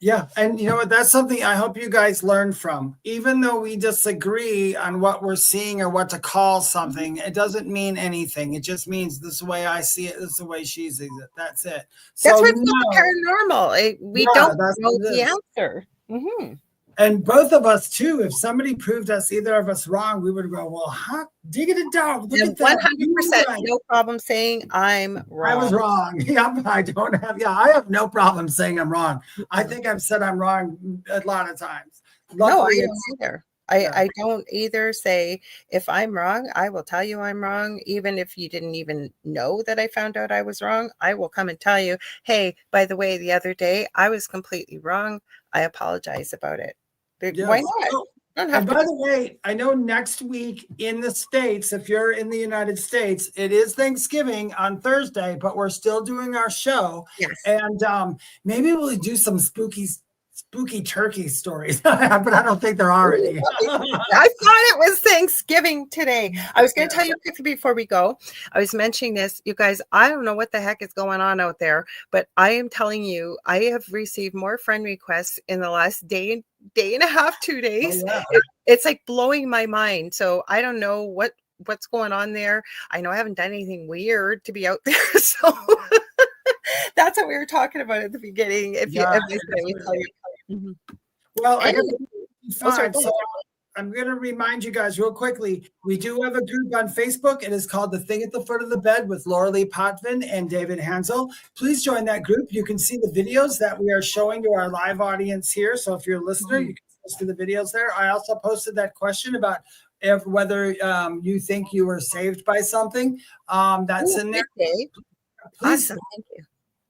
Yeah. And you know what? That's something I hope you guys learn from. Even though we disagree on what we're seeing or what to call something, it doesn't mean anything. It just means this is the way I see it. This is the way she sees it. That's it. That's why it's called paranormal. We don't know the answer. Mm-hmm. And both of us too, if somebody proved us, either of us, wrong, we would go, well, diggity dog. 100%, no problem saying I'm wrong. I was wrong. I have no problem saying I'm wrong. I think I've said I'm wrong a lot of times. Luckily, no, I don't either. I don't either say, if I'm wrong, I will tell you I'm wrong. Even if you didn't even know that I found out I was wrong, I will come and tell you, hey, by the way, the other day I was completely wrong. I apologize about it. Yes. Why not? And by the way, I know next week in the States, if you're in the United States, it is Thanksgiving on Thursday, but we're still doing our show. Yes. And maybe we'll do some spooky spooky turkey stories, but I don't think there are any. I thought it was Thanksgiving today. I was going to tell you quickly before we go. I was mentioning this, you guys. I don't know what the heck is going on out there, but I am telling you, I have received more friend requests in the last day and a half, 2 days. Oh, yeah. It's like blowing my mind. So I don't know what's going on there. I know I haven't done anything weird to be out there, so. That's what we were talking about at the beginning. If you, Well, sorry, so I'm going to remind you guys real quickly. We do have a group on Facebook. It is called The Thing at the Foot of the Bed with Lorilei Potvin and David Hanzel. Please join that group. You can see the videos that we are showing to our live audience here. So if you're a listener, you can see the videos there. I also posted that question about whether you think you were saved by something. That's in there. Please, awesome. Thank you.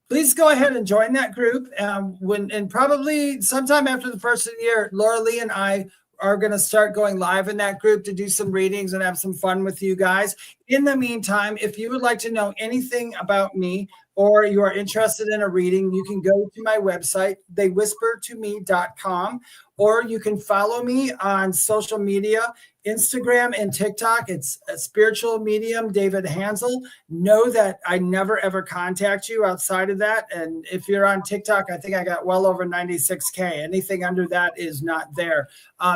Please go ahead and join that group. And probably sometime after the first of the year, Lorilei and I are going to start going live in that group to do some readings and have some fun with you guys. In the meantime, if you would like to know anything about me or you are interested in a reading, you can go to my website, theywhispertome.com, or you can follow me on social media, Instagram and TikTok. It's a spiritual medium, David Hanzel. Know that I never ever contact you outside of that. And if you're on TikTok, I think I got well over 96K. Anything under that is not there.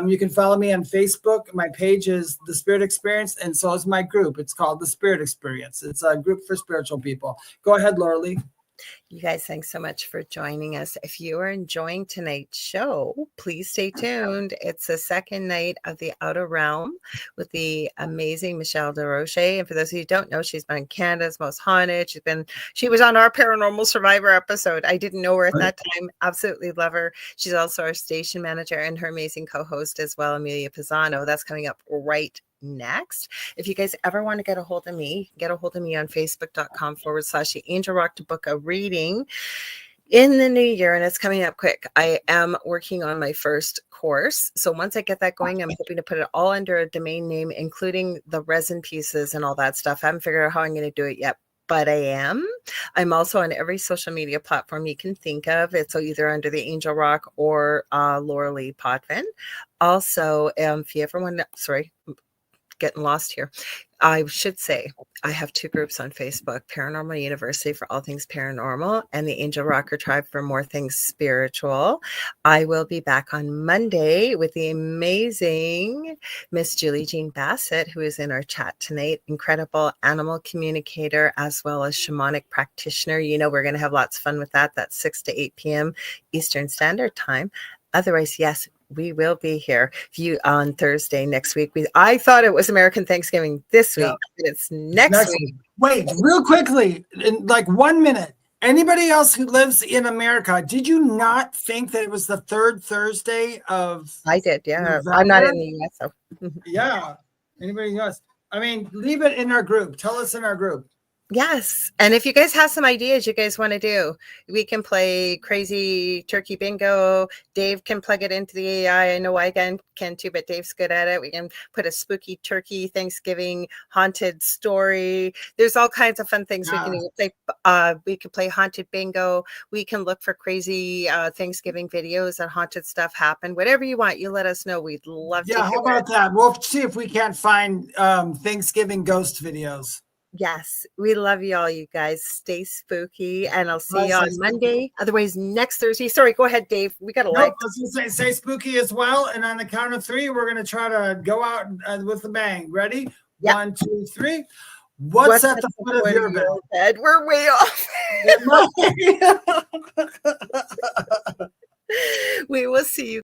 You can follow me on Facebook. My page is The Spirit Experience, and so is my group. It's called The Spirit Experience. It's a group for spiritual people. Go ahead, Lorilei. You guys, thanks so much for joining us. If you are enjoying tonight's show, please stay tuned. It's the second night of the Outer Realm with the amazing Michelle DeRoche. And for those of you who don't know, she's been Canada's Most Haunted. She was on our Paranormal Survivor episode. I didn't know her at that time. Absolutely love her. She's also our station manager and her amazing co-host as well, Amelia Pisano. That's coming up right next. If you guys ever want to get a hold of me, get a hold of me on facebook.com/the Angel Rock to book a reading in the new year, and it's coming up quick. I am working on my first course, so once I get that going, I'm hoping to put it all under a domain name, including the resin pieces and all that stuff. I haven't figured out how I'm going to do it yet, but I am. I'm also on every social media platform you can think of. It's either under the Angel Rock or Lorilei Potvin. Also, if you ever want to, getting lost here. I should say I have two groups on Facebook, Paranormal University for all things paranormal and the Angel Rocker Tribe for more things spiritual. I will be back on Monday with the amazing Miss Julie Jean Bassett, who is in our chat tonight. Incredible animal communicator as well as shamanic practitioner. You know, we're going to have lots of fun with that. That's 6 to 8 p.m. Eastern Standard Time. Otherwise, yes, we will be here on Thursday next week. I thought it was American Thanksgiving this week, but it's next week. Wait, real quickly, in like 1 minute. Anybody else who lives in America, did you not think that it was the third Thursday of I did, yeah. November? I'm not in the U.S., so. Yeah. Anybody else? I mean, leave it in our group. Tell us in our group. Yes. And if you guys have some ideas you guys want to do, we can play crazy turkey bingo. Dave can plug it into the AI. I know I can too, but Dave's good at it. We can put a spooky turkey Thanksgiving haunted story. There's all kinds of fun things we can do. We can play haunted bingo. We can look for crazy Thanksgiving videos and haunted stuff happen. Whatever you want, you let us know. We'd love to. Yeah, how about that? We'll see if we can't find Thanksgiving ghost videos. Yes, we love you all, you guys. Stay spooky, and I'll see you on Monday. Otherwise, next Thursday. Sorry, go ahead, Dave. We got a live. Let's stay spooky as well. And on the count of 3, we're going to try to go out with a bang. Ready? Yep. 1, 2, 3. What's at the foot of your bed? We're way off. We will see you.